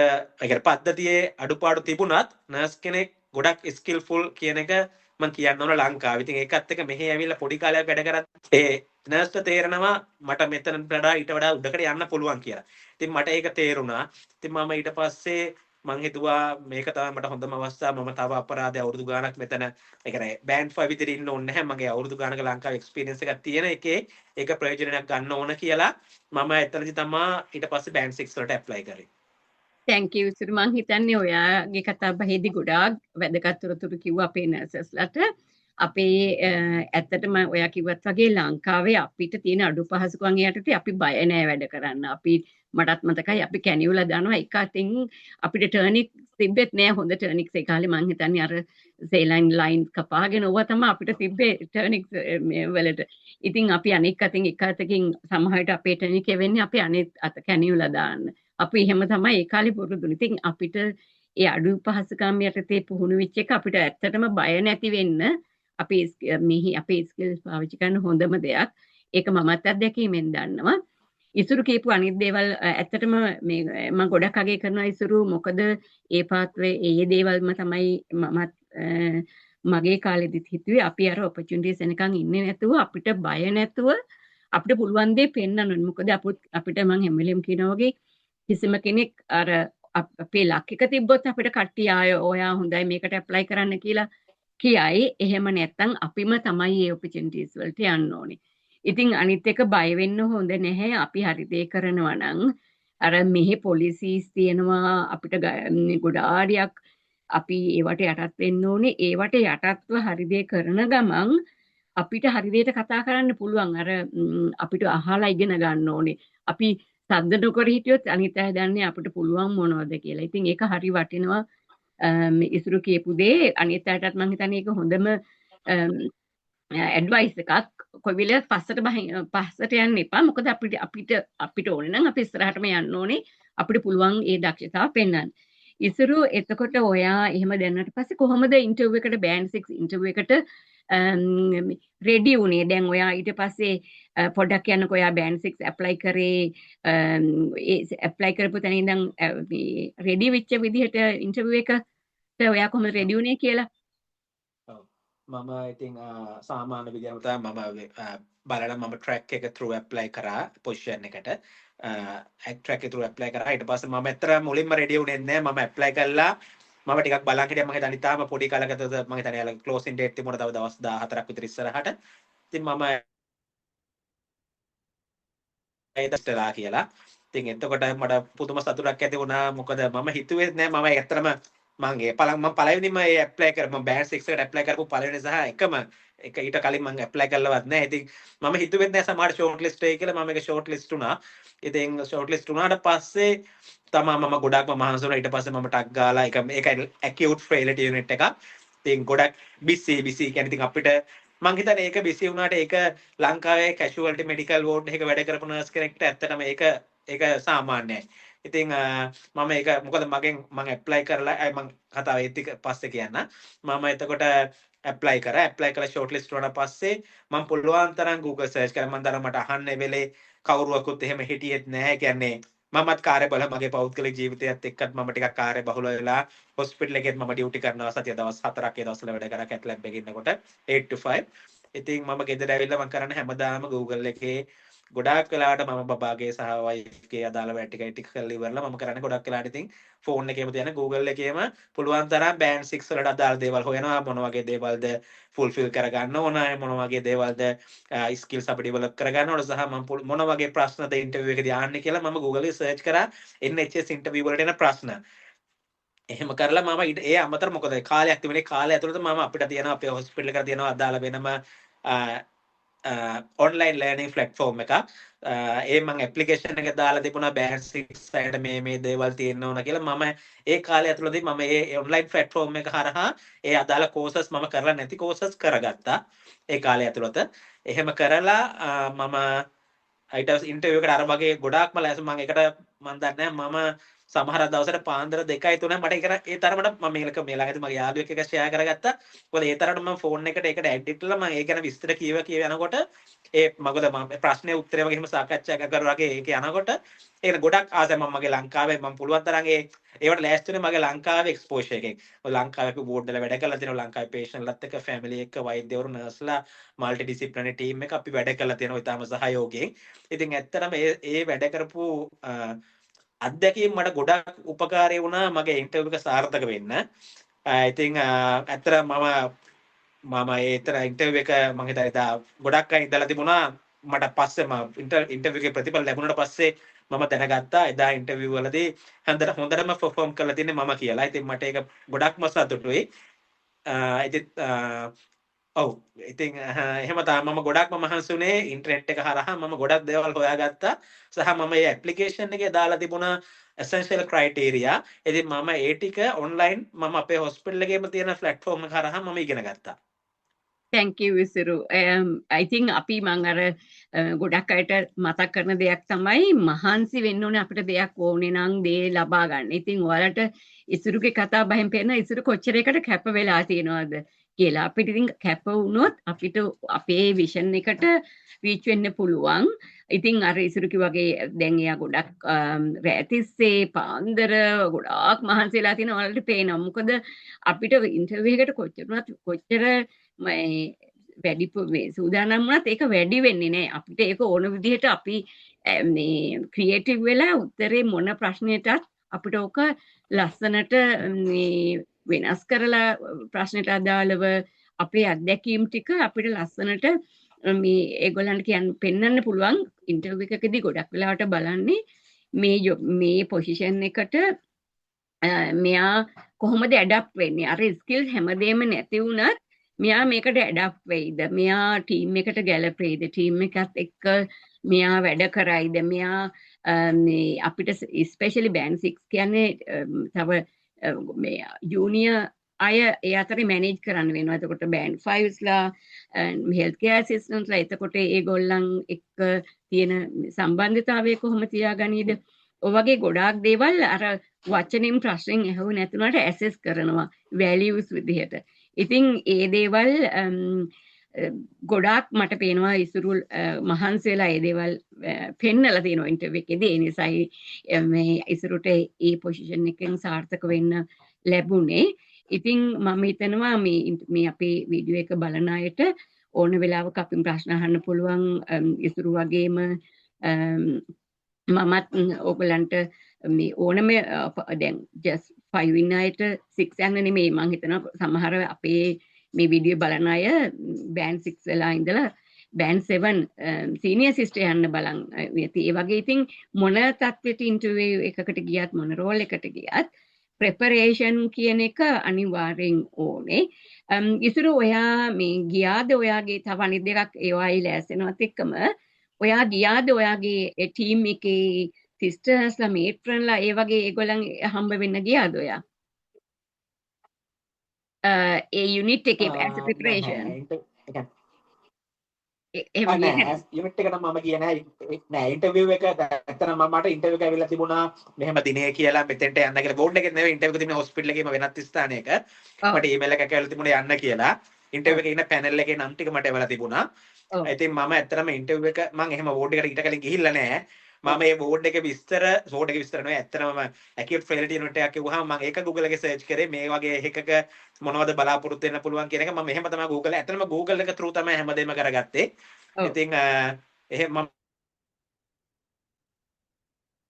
පද්ධතියේ අඩුපාඩු තිබුණත් නර්ස් කෙනෙක් ගොඩක් ස්කිල්ෆුල් කියන එක මම කියන්න ඕන ලංකාවේ. ඉතින් ඒකත් එක්ක මෙහෙ ඇවිල්ලා පොඩි කාලයක් වැඩ කරත් ඒ නර්ස්ට තේරෙනවා මට මෙතන වඩා ඊට වඩා උඩකට යන්න පුළුවන් කියලා. ඉතින් මට ඒක තේරුණා. ඉතින් මම ඊට පස්සේ මං හිතුවා මේක තමයි මට හොඳම අවස්ථාව. මම තව අපරාධය අවුරුදු ගාණක් මෙතන ඒ කියන්නේ බෑන්ඩ් 5 විතර ඉන්න ඕනේ නැහැ. මගේ අවුරුදු ගාණක ලංකාවේ එක්ස්පීරියන්ස් එකක් තියෙන එකේ ඒක ප්‍රයෝජනයක් ගන්න ඕන කියලා මම එතනදි තමයි ඊට පස්සේ බෑන්ඩ් 6 වලට ඇප්ලයි කරේ. Thank you sir. මං හිතන්නේ ඔයාගේ කතා බහේදී ගොඩාක් වැදගත් තොරතුරු කිව්වා අපේ නර්සස්ලාට. අපේ ඇත්තටම ඔයා කිව්වත් වගේ ලංකාවේ අපිට තියෙන අඩුපහසුකම් යටතේ අපි බය නෑ වැඩ කරන්න. අපි මටත් මතකයි අපි කැනියුලා දානවා එක අතින් අපිට ටර්නික් තිබ්බෙත් නෑ හොඳ ටර්නික්ස්. ඒ කාලේ මං හිතන්නේ අර සේලයින් ලයින් කපාගෙන ඕවා තමයි අපිට තිබ්බේ ටර්නික්ස් වලට. ඉතින් අපි අනෙක් අතින් එක අතකින් සමහරවිට අපේ ටර්නික් වෙන්නේ අපි අනෙක් අත කැනියුලා දාන්න. අපි එහෙම තමයි ඒ කාලේ පුරුදුනේ. ඉතින් අපිට ඒ අඩුපහසුකම් යටතේ පුහුණු වෙච්ච එක අපිට ඇත්තටම බය නැති වෙන්න අපි මෙහි අපේ ස්කිල්ස් පාවිච්චි කරන හොඳම දෙයක්. ඒක මමත් අත්දැකීමෙන් දන්නවා. ඉසුරු කියපු අනිත් දේවල් ඇත්තටම මේ මම ගොඩක් අගය කරනවා ඉසුරු. මොකද ඒ පාත්‍රයේ ඒ දේවල්ම තමයි මමත් මගේ කාලෙදිත් හිතුවේ අපි අර ඔපචුනිටිස් එනකන් ඉන්නේ නැතුව අපිට බය නැතුව අපිට පුළුවන් දේ පෙන්වන්න ඕනේ. මොකද අපිට මම හැම වෙලෙම කියනවා වගේ කිසිම කෙනෙක් අර අපේ ලක් එක තිබ්බොත් අපිට කට්ටිය ආය ඔයා හොඳයි මේකට ඇප්ලයි කරන්න කියලා කියයි. එහෙම නැත්නම් අපිම තමයි මේ ඔපචුනිටිස් වලට යන්න ඕනේ. ඉතින් අනිත් එක බය වෙන්න හොඳ නැහැ. අපි හරි දේ කරනවා නම් අර මෙහි පොලිසිස් තියෙනවා අපිට ගොඩාරියක් අපි ඒවට යටත් වෙන්න ඕනේ. ඒවට යටත්ව හරි දේ කරන ගමන් අපිට හරි දෙයට කතා කරන්න පුළුවන්. අර අපිට අහලා ඉගෙන ගන්න ඕනේ. අපි සද්ද නොකර හිටියොත් අනිත් අය දන්නේ අපිට පුළුවන් මොනවද කියලා. ඉතින් ඒක හරි වටිනවා. ඉසුරු කියපු දේ අනිත් අයටත් මම හිතන්නේ ඒක හොඳම ඇඩ්වයිස් එකක්. කොයි වෙලෙත් පස්සට යන්න එපා. මොකද අපිට ඕනේ නම් අපි ඉස්සරහටම යන්න ඕනේ. අපිට පුළුවන් ඒ දක්ෂතාව පෙන්වන්න. ඉසුරු එතකොට ඔයා එහෙම දැන්නට පස්සේ කොහොමද ඉන්ටර්විව් එකට බෑන්ඩ් 6 ඉන්ටර්විව් එකට රෙඩි වුණේ? දැන් ඔයා ඊට පස්සේ පොඩ්ඩක් කියන්නකෝ ඔයා බෑන්ඩ් 6 ඇප්ලයි කරේ ඒ ඇප්ලයි කරපු තැන ඉඳන් රෙඩි වෙච්ච විදිහට ඉන්ටර්විව් එකට ඔයා කොහොමද රෙඩි වුණේ කියලා? මම ඉතින් සාමාන්‍ය විදිහටම තමයි බලලා මම ට්‍රැක් එක through apply කරා පොසිෂන් එකට ට්‍රැක් එක through apply කරා. ඊට පස්සේ මම ඇත්තට මුලින්ම රෙඩි වුණේ නැහැ. මම apply කළා මම ටිකක් බලන් හිටියා. මම හිතන්නේ තාම පොඩි කාලයකට මම හිතන්නේ යාළ ක්ලෝසින් ඩේට් තිබුණා තව දවස් 14ක් විතර ඉස්සරහට. ඉතින් මම ඒදස්ටලා කියලා. ඉතින් එතකොට මට පුදුම සතුටක් ඇති වුණා. මොකද මම හිතුවේ නෑ මම ඇත්තටම මම පළවෙනිම ඒ ඇප්ලයි කර මම බෑන්ඩ් 6 එකට ඇප්ලයි කරපු පළවෙනි සහ එක ඊට කලින් මම ඇප්ලයි කළවත් නෑ. ඉතින් මම හිතුවේ නෑ සමහර ෂෝට් ලිස්ට් එකයි කියලා. මම ඒක ෂෝට් ලිස්ට් වුණා. ඉතින් ෂෝට් ලිස්ට් වුණාට පස්සේ තමයි මම ගොඩක්ම මහන්සි වුණා. ඊට පස්සේ මම ටක් ගාලා ඒක ඇකියුට් ෆ්‍රේලිටි යුනිට් එකක්. ඉතින් ගොඩක් බිසි කියන්නේ ඉතින් අපිට මං හිතන්නේ ඒක බිසි වුණාට ඒක ලංකාවේ කැෂුවල්ටි මෙඩිකල් වෝඩ් එකක වැඩ කරපු නර්ස් කෙනෙක්ට ඇත්තටම ඒක සාමාන්‍යයි. ඉතින් මම ඒක මොකද මම ඇප්ලයි කරලා මම කතාව ඒත් පස්සේ කියන්න. මම එතකොට ඇප්ලයි කරලා ෂෝට් ලිස්ට් වුණා පස්සේ මම පුළුවන් තරම් Google සර්ච් කරා. මම දර මට අහන්න වෙලේ කවුරුවකුත් එහෙම හිටියෙත් නැහැ. කියන්නේ මමත් කාර්යබහුල මගේ පෞද්ගලික ජීවිතයත් එක්කත් මම ටිකක් කාර්යබහුල වෙලා හොස්පිටල් එකේත් මම ඩියුටි කරනවා සතිය දවස් 4ක් ඒ දවස්වල වැඩ කරා කැත් ලැබ් එකේ ඉන්නකොට 8 to 5. ඉතින් මම ගෙදර ඇවිල්ලා මම කරන්නේ හැමදාම Google එකේ ගොඩාක් වෙලාවට මම බබාගේ සහ වයිෆ්ගේ අදාළ වැඩ ටික කරලා ඉවරලා මම කරන්නේ ගොඩක් වෙලාවට ඉතින් ෆෝන් එකේම තියන Google එකේම පුළුවන් තරම් බෑන්ඩ් 6 වලට අදාළ දේවල් හොයනවා. මොන වගේ දේවල්ද ෆුල්ෆිල් කරගන්න ඕන, මොන වගේ දේවල්ද ස්කිල්ස් අපි ඩෙවලොප් කරගන්න ඕන සහ මම මොන වගේ ප්‍රශ්නද ඉන්ටර්විව් එකේදී ආන්නේ කියලා මම Google එකේ සර්ච් කරා NHS ඉන්ටර්විව් වලට එන ප්‍රශ්න. එහෙම කරලා මම ඒ අමතර මොකද කාලයක් තිබුණේ කාලය ඇතුළත මම අපිට තියෙනවා අපේ හොස්පිටල් එකට තියෙනවා අදාළ වෙනම ඔන්ලයින් ලර්නින් ප්ලැට්ෆෝම් එකක්. ඒ මම ඇප්ලිකේෂන් එක දාලා තිබුණා බෑන්ඩ් 6 අයට මේ දේවල් තියෙන්න ඕන කියලා. මම ඒ කාලය ඇතුළතදී මම ඒ ඔන්ලයින් ප්ලැට්ෆෝම් එක හරහා ඒ අදාළ කෝසස් මම කරලා නැති කෝසස් කරගත්තා ඒ කාලය ඇතුළත. එහෙම කරලා මම ඊට පස්සේ ඉන්ටර්විව් එකට අර වගේ ගොඩාක්ම ලෑස්ති මම ඒකට මම දන්නේ නැහැ මම සමහර දවසට පාන්දර 2යි 3යි මට ඒ තරමට මම මේක මේ ළඟදී මගේ යාළුවෙක් එක්ක ෂෙයා කරගත්තා. මොකද ඒ තරමට මම ෆෝන් එකට ඒකට ඇඩිට් කරලා මම ඒ ගැන විස්තර කියව යනකොට මොකද මම ප්‍රශ්නේ උත්තරේ වගේ එහෙම සාකච්ඡා කරලා වගේ ඒක යනකොට ඒක ගොඩක් ආසයි මම මගේ ලංකාවේ මම පුළුවන් තරම් ඒවට ලෑස්තිනේ මගේ ලංකාවේ එක්ස්පෝෂර් එකෙන්. ලංකාවේ බෝඩ් වල වැඩ කරලා තියෙනවා. ලංකාවේ පේෂන්ට්ලත් එක්ක ෆැමිලි එක්ක වෛද්‍යවරු නර්ස්ලා මල්ටි ඩිසිප්ලිනරි ටීම් එක අපි වැඩ කරලා තියෙනවා ඊටම සහයෝගයෙන්. ඉතින් ඇත්තටම ඒ වැඩ කරපු අත්දැකීම් මට ගොඩක් උපකාරී වුණා මගේ ඉන්ටර්විව් එක සාර්ථක වෙන්න. ඉතින් ඇත්තට මම ඒතර ඉන්ටර්විව් එක මම හිතා ගොඩක් අය ඉඳලා තිබුණා. මට පස්සේ ඉන්ටර්විව් එකේ ප්‍රතිඵල ලැබුණාට පස්සේ මම දැනගත්තා එදා ඉන්ටර්විව් වලදී හොඳටම පර්ෆෝම් කරලා තින්නේ මම කියලා. ඉතින් මට ඒක ගොඩක්ම සතුටුයි. ඉතින් එහෙම තමයි මම ගොඩක්ම මහන්සි වුණේ ඉන්ටර්නෙට් එක හරහා මම ගොඩක් දේවල් හොයාගත්තා. සහ මම මේ ඇප්ලිකේෂන් එකේ දාලා තිබුණා essential criteria. ඉතින් මම ඒ ටික ඔන්ලයින් මම අපේ හොස්පිටල් එකේම තියෙන ප්ලැට්ෆෝම් එක හරහා මම ඉගෙන ගත්තා. thank you විසුරු. I think අපි මං අර ගොඩක් අයට මතක් කරන දෙයක් තමයි මහන්සි වෙන්න ඕනේ අපිට දෙයක් ඕනේ නම් දේ ලබා ගන්න. ඉතින් ඔයාලට ඉසුරුගේ කතා බහෙන් පේන ඉසුරු කොච්චර එකට කැප වෙලා තියෙනවද කියලා. අපිට ඉතින් කැප වුණොත් අපිට අපේ විෂන් එකට රීච් වෙන්න පුළුවන්. ඉතින් අර ඉසුරුකි වගේ දැන් එයා ගොඩක් රැතිස්සේ පාන්දර ගොඩාක් මහන්සි වෙලා තියෙනවා. ඔයාලට පේනවා. මොකද අපිට ඉන්ටර්විව් එකට කොච්චර වැඩි සූදානම් වුණත් ඒක වැඩි වෙන්නේ නැහැ. අපිට ඒක ඕන විදිහට අපි මේ ක්‍රියේටිව් වෙලා උත්තරේ මොන ප්‍රශ්නෙටත් අපිට ඕක ලස්සනට වෙනස් කරලා ප්‍රශ්නෙට අදාළව අපේ අත්දැකීම් ටික අපිට ලස්සනට මේ ඒගොල්ලන්ට පෙන්වන්න පුළුවන්. ඉන්ටර්විව් එකකදී ගොඩක් වෙලාවට බලන්නේ මේ පොසිෂන් එකට මෙයා කොහොමද ඇඩප් වෙන්නේ? අර ස්කිල්ස් හැමදේම නැති වුණත් මෙයා මේකට ඇඩප් වෙයිද? මෙයා ටීම් එකට ගැලපෙයිද? ටීම් එකත් එක්ක මෙයා වැඩ කරයිද? මෙයා මේ අපිට ස්පෙෂලි බෑන්ඩ් 6 කියන්නේ තව මේ ජූනියර් අය ඒ අතරේ මැනේජ් කරන්න වෙනවා. එතකොට බෑන්ඩ් 5ස්ලා හෙල්ත් කෙයාර් ඇසිස්ටන්ට්ස්ලා එතකොට ඒගොල්ලන් එක්ක තියෙන සම්බන්ධතාවය කොහොම තියාගනීද? ඔය වගේ ගොඩාක් දේවල් අර වචනෙන් ප්‍රශ්නෙන් ඇහුව නැතුණට ඇසෙස් කරනවා වැලියුස් විදිහට. ඉතින් ඒ දේවල් ගොඩාක් මට පේනවා ඉසුරුල් මහන්සි වෙලා ඒ දේවල් පෙන්නලා තියෙනවා ඉන්ටර්විව් එකේදී. ඒ නිසායි මේ ඉසුරුට ඒ පොසිෂන් එකෙන් සාර්ථක වෙන්න ලැබුණේ. ඉතින් මම හිතනවා මේ අපේ වීඩියෝ එක බලන අයට ඕන වෙලාවක අපින් ප්‍රශ්න අහන්න පුළුවන් ඉසුරු වගේම මමත් ඕගලන්ට මේ ඕනම දැන් ජස් 5 ඉන්න අයට 6 යන්න නෙමෙයි මං හිතනවා සමහර අපේ මේ වීඩියෝ බලන අය බෑන්ඩ් 6 වෙලා ඉඳලා බෑන්ඩ් 7 සීනියර් සිස්ටර් යන්න බලන් ඒ වගේ ඉතින් මොන තත්ත්වෙට ඉන්ටර්විව් එකකට ගියත් මොන රෝල් එකට ගියත් ප්‍රෙපරේෂන් කියන එක අනිවාර්යෙන් ඕනේ. ඉතින් ඔයා මේ ගියාද ඔයාගේ තව අනිත් දෙකක් ඒවායි ලෑස්වෙනවත් එක්කම ඔයා ගියාද ඔයාගේ ටීම් එකේ සිස්ටර්ස්ලා මේට්‍රන්ලා ඒ වගේ ඒගොල්ලන් හම්බ වෙන්න ගියාද ඔයා? ඒ යුනිට් එකේ ඇස් ප්‍රිපරේෂන් යුනිට් එකට මම ගියේ නෑ ඉන්ටර්විව් එක ඇත්තටම මට ඉන්ටර්විව් එක ඇවිල්ලා තිබුණා මෙහෙම දිනේ කියලා මෙතෙන්ට යන්න කියලා බෝඩ් එකේ නෙවෙයි ඉන්ටර්විව් එක තිබුණේ හොස්පිටල් එකේම වෙනත් ස්ථානයක මට ඊමේල් එකක් ඇවිල්ලා තිබුණේ යන්න කියලා ඉන්ටර්විව් එකේ ඉන්න පැනල් එකේ නම් ටික මට එවලා තිබුණා. ඉතින් මම ඇත්තටම ඉන්ටර්විව් එක මම එහෙම බෝඩ් එකට ඊට කලින් ගිහිල්ලා නෑ. මම මේ බෝඩ් එකේ විස්තර නෙවෙයි ඇත්තටම ඇකියුට් ෆෙයිලියර් යුනිට් එකක් කිව්වහම මම ඒක Google එකේ සර්ච් කරේ මේ වගේ එකක මොනවද බලාපොරොත්තු වෙන්න පුළුවන් කියන එක මම එහෙම තමයි Google ඇත්තටම Google එක through තමයි හැමදේම කරගත්තේ. ඉතින් එහෙම මම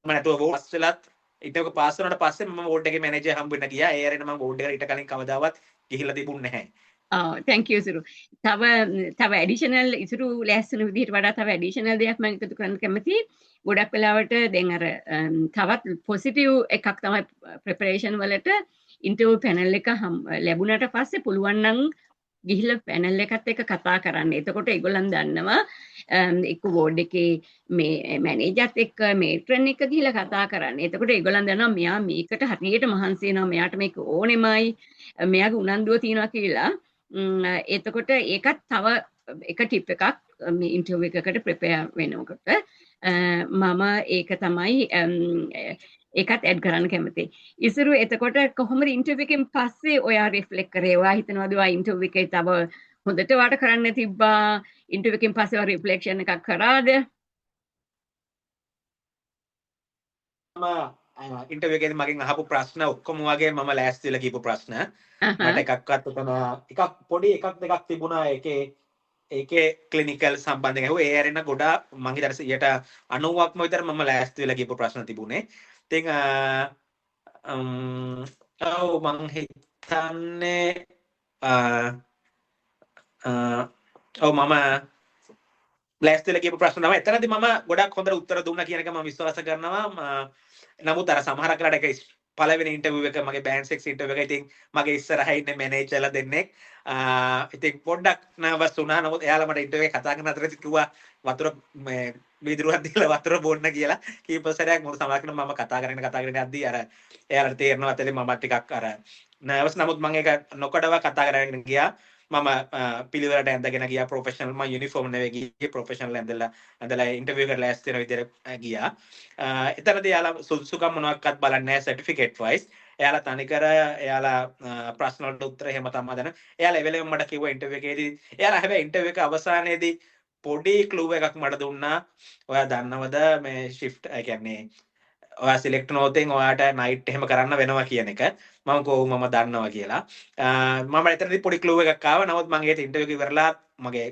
නැතුව බෝඩ් වෙලත් ඉතින් ඔක පාස් වුණාට පස්සේ මම බෝඩ් එකේ මැනේජර් හම්බ වෙන්න ගියා. ඒ අරගෙන මම බෝඩ් එකට ඊට කලින් කවදාවත් ගිහිල්ලා තිබුණේ නැහැ. thank you ඉසුරු. තව ඇඩිෂනල් ඉසුරු ලෑස්තින විදිහට වඩා තව ඇඩිෂනල් දෙයක් මම එකතු කරන්න කැමතියි. ගොඩක් වෙලාවට දැන් අර තවත් පොසිටිව් එකක් තමයි ප්‍රෙපරේෂන් වලට ඉන්ටර්විව් පැනල් එක ලැබුණාට පස්සේ පුළුවන් නම් ගිහිල්ලා පැනල් එකත් එක්ක කතා කරන්න. එතකොට ඒගොල්ලන් දන්නවා එක්ක බෝඩ් එකේ මේ මැනේජර්ත් එක්ක මේට්‍රන් එක ගිහිල්ලා කතා කරන්න. එතකොට ඒගොල්ලන් දන්නවා මෙයා මේකට හරියට මහන්සි වෙනවා, මෙයාට මේක ඕනෙමයි, මෙයාගේ උනන්දුව තියෙනවා කියලා. එතකොට ඒකත් තව එක ටිප් එකක් මේ ඉන්ටර්විව් එකකට ප්‍රිපෙයාර් වෙනකොට මම ඒක තමයි ඒකත් ඇඩ් කරන්න කැමතියි. ඉසුරු එතකොට කොහොමද ඉන්ටර්විව් එකෙන් පස්සේ ඔයා රිෆ්ලෙක්ට් කරේ? ඔයා හිතනවාද ඔයා ඉන්ටර්විව් එකේ තව හොඳට වාට කරන්න තිබ්බා? ඉන්ටර්විව් එකෙන් පස්සේ ඔයා රිෆ්ලෙක්ෂන් එකක් කරාද? ඉන්ටර්විව් එකේදී මගෙන් අහපු ප්‍රශ්න ඔක්කොම වගේ මම ලෑස්ති වෙලා කියපු ප්‍රශ්න. මට එකක්වත් උතන එකක් පොඩි එකක් දෙකක් තිබුණා ඒකේ ක්ලිනිකල් සම්බන්ධයෙන් ඇහුවා. ඒ ඇරෙන ගොඩාක් මං හිතන්නේ 90%ක්ම විතර මම ලෑස්ති වෙලා කියපු ප්‍රශ්න තිබුණේ. ඉතින් මං හිතන්නේ මම ලෑස්ති වෙලා කියපු ප්‍රශ්න තමයි. එතනදී මම ගොඩක් හොඳට උත්තර දුන්නා කියන එක මම විශ්වාස කරනවා. නමුත් අර සමහරක් වෙලාවට ඒක පළවෙනි ඉන්ටර්විව් එක මගේ බෑන්ඩ් 6 ඉන්ටර්විව් එක. ඉතින් මගේ ඉස්සරහා ඉන්නේ මැනේජර්ලා දෙන්නෙක්. ඉතින් පොඩ්ඩක් නර්වස් වුණා. නමුත් එයාලා මට ඉන්ටර්විව් එක කතා කරන අතරේ කිව්වා වතුර මේ වීදුරුවක් දීලා වතුර බොන්න කියලා. කීප සැරයක් මොකද සමහරක් මම කතා කරගෙන යද්දී අර එයාලට තේරෙනවා ඇත්තටම මම ටිකක් අර නර්වස්. නමුත් මම ඒක නොකඩව කතා කරගෙන ගියා. මම පිළිවෙලට ඇඳගෙන ගියා ප්‍රොෆෙෂනල් මම යුනිෆෝම් නෙවෙයි ගියේ ප්‍රොෆෙෂනල් ඇඳලා ඉන්ටර්විව් එකට ලෑස්ති වෙන විදිහට ගියා. එතනදී එයාලා සුදුසුකම් මොනවාක්වත් බලන්නේ නැහැ සර්ටිෆිකේට් වයිස්. එයාලා තනිකර එයාලා ප්‍රශ්න වලට උත්තර එහෙම තමයි දෙන. එයාලා ඒ වෙලෙම මට කිව්වා ඉන්ටර්විව් එකේදී එයාලා හැබැයි ඉන්ටර්විව් එක අවසානයේදී පොඩි ක්ලූ එකක් මට දුන්නා. ඔයා දන්නවද මේ shift ඒ කියන්නේ ඔයා සිලෙක්ට් නොවුතින් ඔයාට නයිට් එහෙම කරන්න වෙනවා කියන එක. මම කොහොම මම දන්නවා කියලා. මම එතනදී පොඩි ක්ලූ එකක් ආවා. නමුත් මම ඒ ඉන්ටර්විව් එක ඉවරලා මගේ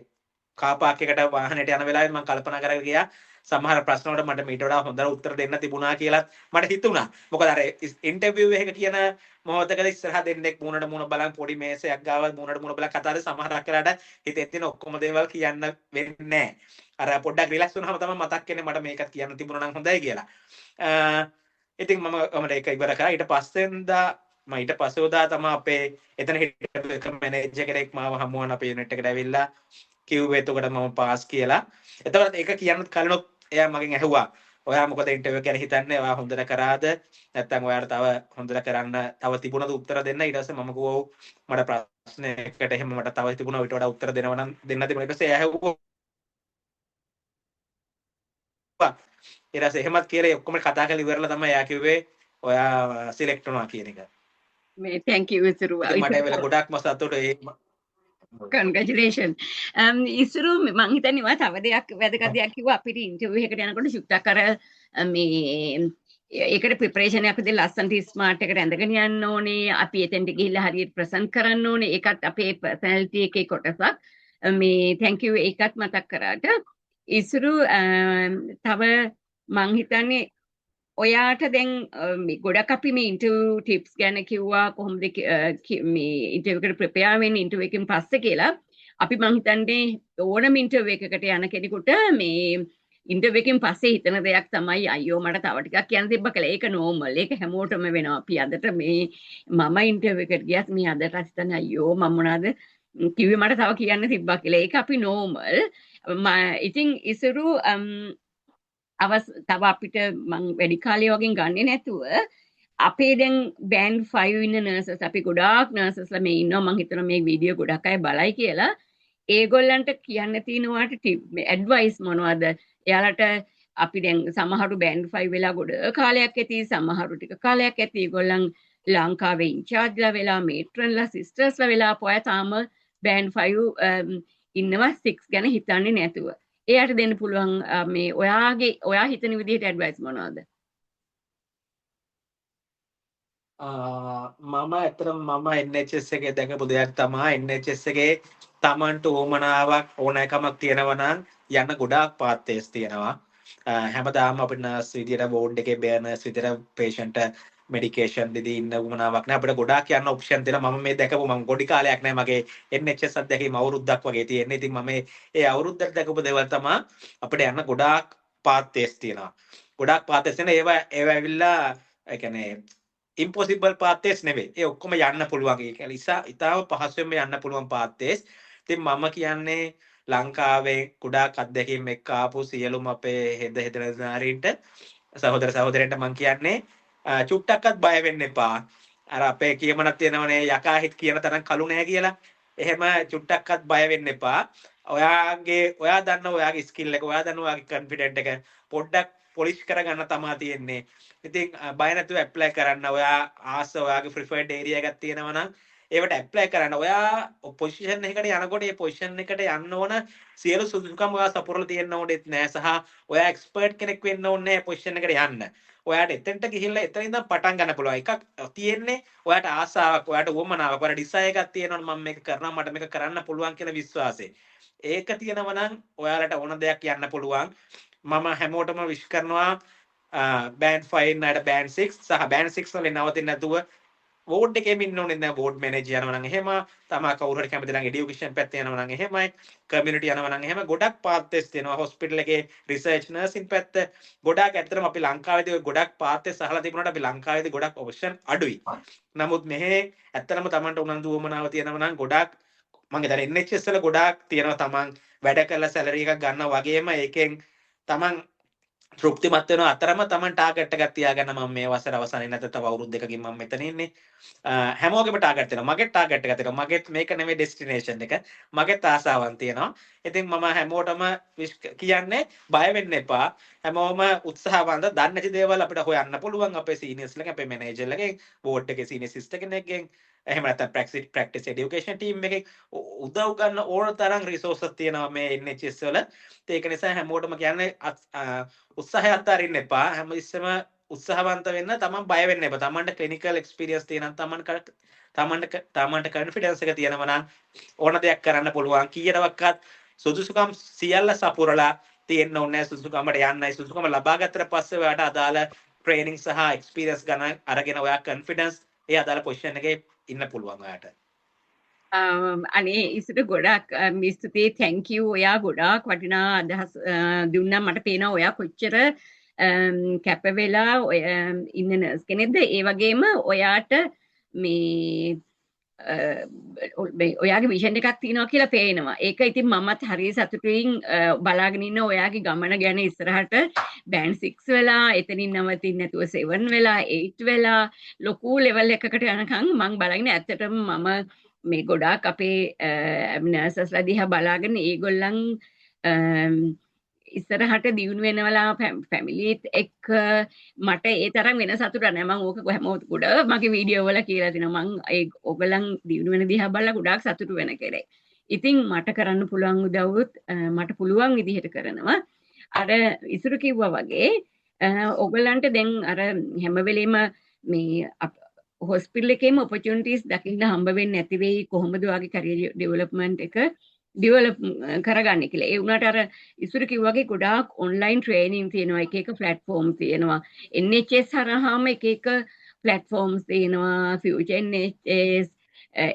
කාර් පාක් එකට වාහනේට යන වෙලාවෙත් මම කල්පනා කරගෙන ගියා සමහර ප්‍රශ්න වලට මට මීට වඩා හොඳට උත්තර දෙන්න තිබුණා කියලා මට හිතුණා. මොකද අර ඉන්ටර්විව් එකක කියන මොහොතකද ඉස්සරහ දෙන්නෙක් මූණට මූණ බලන් පොඩි මේසයක් ගාව මූණට මූණ බලන් කතාද සමහරක් වෙලාට හිතේ තියෙන ඔක්කොම දේවල් කියන්න වෙන්නේ නැහැ. අර පොඩ්ඩක් රිලැක්ස් වුණාම තමයි මතක් වෙන්නේ මට මේකත් කියන්න තිබුණා නම් හොඳයි කියලා. ඉතින් මම ඒක ඉවර කරා. ඊට පස්සෙන්දා මම ඊට පස්සේදා තමයි අපේ එතන හිටපු එක මැනේජර් කෙනෙක් මාව හමු වුණා අපේ යුනිට් එකට ඇවිල්ලා කිව්වේ එතකොට මම පාස් කියලා. එතකොට ඒක කියන්නත් කලිනුත් එයා මගෙන් ඇහුවා ඔයා මොකද ඉන්ටර්විව් එක ගැන හිතන්නේ? ඔයා හොඳට කරාද? නැත්නම් ඔයාට තව හොඳට කරන්න තව තිබුණද උත්තර දෙන්න? ඊට පස්සේ මම කිව්වා මට ප්‍රශ්නයකට එහෙම මට තව තිබුණා ඊට වඩා උත්තර දෙනවා නම් දෙන්න තිබුණා. ඊට පස්සේ එයා ඇහුවා ඊට පස්සේ එහෙමත් කියලා ඔක්කොම කතා කරලා ඉවරලා තමයි එයා කිව්වේ ඔයා සිලෙක්ට් වුණා කියන එක. මේ thank you ඉසුරු. මට ඒ වෙලාව ගොඩක්ම සතුටුයි ඒ congratulations. ඉසුරු මං හිතන්නේ ඔයා තව දෙයක් වැදගත් දෙයක් කිව්වා අපිට ඉන්ටර්විව් එකට යනකොට ශුක්්‍යක් අර මේ ඒකට ප්‍රිපරේෂන් එකක් විදිහට ලස්සනට ස්මාර්ට් එකට ඇඳගෙන යන්න ඕනේ. අපි එතෙන්ට ගිහිල්ලා හරියට ප්‍රසන්ට් කරන්න ඕනේ. ඒකත් අපේ පර්සනැලිටි එකේ කොටසක්. මේ thank you ඒකත් මතක් කරාට. ඉසුරු තව මං හිතන්නේ ඔයාට දැන් ගොඩක් අපි මේ ඉන්ටර්විව් ටිප්ස් ගැන කිව්වා කොහොමද මේ ඉන්ටර්විව් එකට ප්‍රිපෙයාර් වෙන්නේ ඉන්ටර්විව් එකෙන් පස්සේ කියලා. අපි මං හිතන්නේ ඕනම ඉන්ටර්විව් එකකට යන කෙනෙකුට මේ ඉන්ටර්විව් එකෙන් පස්සේ හිතන දෙයක් තමයි අයියෝ මට තව ටිකක් කියන්න තිබ්බ කියලා. ඒක නෝමල්. ඒක හැමෝටම වෙනවා. අපි අදට මේ මම ඉන්ටර්විව් එකට ගියත් මේ අදට හිතන්නේ අයියෝ මම මොනවාද කිව්වේ මට තව කියන්න තිබ්බා කියලා. ඒක අපි නෝමල්. ඉතින් ඉසුරු තව අපිට මං වැඩි කාලය වගේ ගන්නේ නැතුව අපේ දැන් බෑන්ඩ් 5 ඉන්න නර්සස් අපි ගොඩාක් නර්සස්ලා මේ ඉන්නවා මං හිතනවා මේ වීඩියෝ ගොඩක් අය බලයි කියලා ඒගොල්ලන්ට කියන්න තියෙනවාට ඇඩ්වයිස් මොනවද එයාලට අපි දැන් සමහරු බෑන්ඩ් 5 වෙලා ගොඩ කාලයක් ඇති සමහරු ටික කාලයක් ඇති ඒගොල්ලන් ලංකාවේ ඉන්චාර්ජ්ලා වෙලා මේට්‍රන්ලා සිස්ටර්ස්ලා වෙලා පොය තාම බෑන්ඩ් 5 ඉන්නවා 6 ගැන හිතන්නේ නැතුව එයාට දෙන්න පුළුවන් මේ ඔයා හිතන විදිහට ඇඩ්වයිස් මොනවද? මම ඇත්තටම මම NHS එකේ දැකපු දෙයක් තමයි NHS එකේ Tamanට ඕමනාවක් ඕනෑකමක් තියෙනවා නම් යන්න ගොඩාක් පාත්තේස් තියෙනවා. හැමදාම අපිට නර්ස් විදියට වෝඩ් එකේ බෑ නර්ස් විදියට patient මෙඩිකේෂන් දෙදී ඉන්න උමනාවක් නෑ අපිට ගොඩාක් යන්න ඔප්ෂන් දෙනවා. මම මේ දැකපු මම පොඩි කාලයක් නෑ මගේ NHS අත්දැකීම අවුරුද්දක් වගේ තියෙන්නේ. ඉතින් මම ඒ අවුරුද්දට දැකපු දේවල් තමයි අපිට යන්න ගොඩාක් පාත්තේස් තියෙනවා. ගොඩාක් පාත්තේස් තියෙන ඒවා ඇවිල්ලා ඒ කියන්නේ ඉම්පොසිබල් පාත්තේස් නෙවෙයි. ඒ ඔක්කොම යන්න පුළුවන්. ඒ කියන්නේ ඉතාලම පහසුවෙන්ම යන්න පුළුවන් පාත්තේස්. ඉතින් මම කියන්නේ ලංකාවේ ගොඩාක් අත්දැකීම් එක්ක ආපු සියලුම අපේ හෙදෙනාරින්ට සහෝදර සහෝදරයන්ට මම කියන්නේ චුට්ටක්වත් බය වෙන්න එපා. අර අපේ කියමනක් තියෙනවනේ යකා හිත කියන තරම් කළු නැහැ කියලා. එහෙම චුට්ටක්වත් බය වෙන්න එපා. ඔයා දන්න ඔයාගේ ස්කිල් එක, ඔයා දන්න ඔයාගේ කොන්ෆිඩන්ට් එක පොඩ්ඩක් පොලිෂ් කරගන්න තමයි තියෙන්නේ. ඉතින් බය නැතුව ඇප්ලයි කරන්න. ඔයා ඔයාගේ ප්‍රිෆර්ඩ් ඒරියා එකක් තියෙනවා නම් ඒවට ඇප්ලයි කරන්න. ඔයා පොසිෂන් එකකට යනකොට ඒ පොසිෂන් එකට යන්න ඕන සියලු සුදුසුකම් ඔයා සපුරලා තියෙන්න ඕනෙත් නෑ සහ ඔයා එක්ස්පර්ට් කෙනෙක් වෙන්න ඕනේ නෑ පොසිෂන් එකට යන්න. ඔයාට එතෙන්ට ගිහිල්ලා එතන ඉඳන් පටන් ගන්න පුළුවන්. එකක් තියෙන්නේ ඔයාට ආසාවක්, ඔයාට උවමනාවක්, ඔයාට ඩිසයර් එකක් තියෙනවා මම මේක කරනවා මට මේක කරන්න පුළුවන් කියන විශ්වාසය. ඒක තියෙනවා නම් ඔයාලට ඕන දෙයක් යන්න පුළුවන්. මම හැමෝටම විශ් කරනවා බෑන්ඩ් 5 නට බෑන්ඩ් 6 සහ බෑන්ඩ් 6 වලින් නවතින්න නැතුව වෝඩ් එකේම ඉන්න ඕනේ නැහැ. වෝඩ් මැනේජර් යනවා නම් එහෙම තමා කවුරු හරි කැමති නම් এডুকেෂන් පැත්තේ යනවා නම් එහෙමයි කමියුනිටි යනවා නම් එහෙම ගොඩක් පාත්තේස් තියෙනවා. හොස්පිටල් එකේ රිසර්ච් නර්සින් පැත්ත ගොඩක් ඇත්තටම අපි ලංකාවේදී ගොඩක් පාත්තේස් අහලා තිබුණාට අපි ලංකාවේදී ගොඩක් ඔප්ෂන් අඩුයි. නමුත් මෙහි ඇත්තටම Tamanට උනන්දු වමනාව තියෙනවා නම් ගොඩක් මම හිතන්නේ NHS වල ගොඩාක් තියෙනවා Taman වැඩ කරලා සැලරි එකක් ගන්නවා වගේම ඒකෙන් Taman තෘප්තිමත් වෙනවා අතරම Taman ටාගට් එකක් තියාගන්න මම මේ වසර අවසානයේ නැත්නම් තව අවුරුදු දෙකකින් මම මෙතන ඉන්නේ හැමෝගෙම ටාගට් තියෙනවා මගේ ටාගට් එකක් තියෙනවා මගේ මේක නෙමෙයි ඩෙස්ටිනේෂන් එක මගේ ආසාවන් තියෙනවා ඉතින් මම හැමෝටම කියන්නේ බය වෙන්න එපා හැමෝම උත්සාහවන්ත දන්නේ නැති දේවල් අපිට හොයන්න පුළුවන් අපේ සීනියර්ස්ලගෙන් අපේ මැනේජර්ලගෙන් බෝඩ් එකේ සීනියර් සිස්ටර් කෙනෙක්ගෙන් එහෙම නැත්නම් ප්‍රැක්ටිස් এডুকেෂන් ටීම් එකේ උදව් ගන්න ඕන තරම් රිසෝසස් තියෙනවා මේ NHS වල ඒක නිසා හැමෝටම කියන්නේ උත්සාහය අත්හරින්න එපා හැම ඉස්සෙම උත්සාහවන්ත වෙන්න තමන් බය වෙන්න එපා තමන්ට ක්ලිනිකල් එක්ස්පීරියන්ස් තියෙනවා තමන්ට කොන්ෆිඩන්ස් එක තියෙනවා නම් ඕන දෙයක් කරන්න පුළුවන් කීයටවත් සුදුසුකම් සියල්ල සපුරලා තියෙන්න ඕනේ සුසුකමට යන්නයි සුසුකම ලබා ගත්තට පස්සේ ඔයාට අදාළ ට්‍රේනින් සහ එක්ස්පීරියන්ස් ගන්න අරගෙන ඔයා කොන්ෆිඩන්ස් ඒ අදාළ පොසිෂන් එකේ ඉන්න පුළුවන් ඔයාට. අනේ ඉසුට ගොඩක් ස්තුතියි thank you ඔයා ගොඩාක් වටිනා අදහස් දුන්නා මට පේනවා ඔයා කොච්චර කැප වෙලා ඉන්න නර්ස් කෙනෙක්ද ඒ වගේම ඔයාට මේ ඔයාගේ විෂන් එකක් තියෙනවා කියලා පේනවා. ඒක ඉතින් මමත් හරිය සතුටින් බලාගෙන ඉන්න ඔයාගේ ගමන ගැන ඉස්සරහට බෑන්ඩ් 6 වෙලා එතනින් නවතින්න නැතුව 7 වෙලා 8 වෙලා ලොකු ලෙවල් එකකට යනකම් මම බලාගෙන ඇත්තටම මම මේ ගොඩාක් අපේ නර්සස්ලා දිහා බලාගෙන ඒගොල්ලන් ඉස්සරහට දියුණු වෙනවලා ෆැමිලිත් එක්ක මට ඒ තරම් වෙන සතුටක් නෑ මම ඕක හැමෝට ගොඩ මගේ වීඩියෝ වල කියලා දෙනවා මම ඒ ඔයගලන් දියුණු වෙන දිහා බලලා ගොඩාක් සතුටු වෙන කෙනෙක්. ඉතින් මට කරන්න පුළුවන් උදව්වොත් මට පුළුවන් විදිහට කරනවා. අර ඉසුරු කිව්වා වගේ ඔයගලන්ට දැන් අර හැම වෙලෙම මේ හොස්පිටල් එකේම ඔපචුනිටිස් දකින්න හම්බ වෙන්නේ නැති වෙයි කොහොමද ඔයාගේ කැරියර් ඩෙවලොප්මන්ට් එක ඩෙවලොප් කරගන්න කියලා. ඒ වුණාට අර ඉස්සර කිව්වාගේ ගොඩාක් ඔන්ලයින් ට්‍රේනින් තියෙනවා එක එක ප්ලැට්ෆෝම් තියෙනවා. NHS හරහාම එක එක ප්ලැට්ෆෝම්ස් තියෙනවා. ෆියුචර් NHS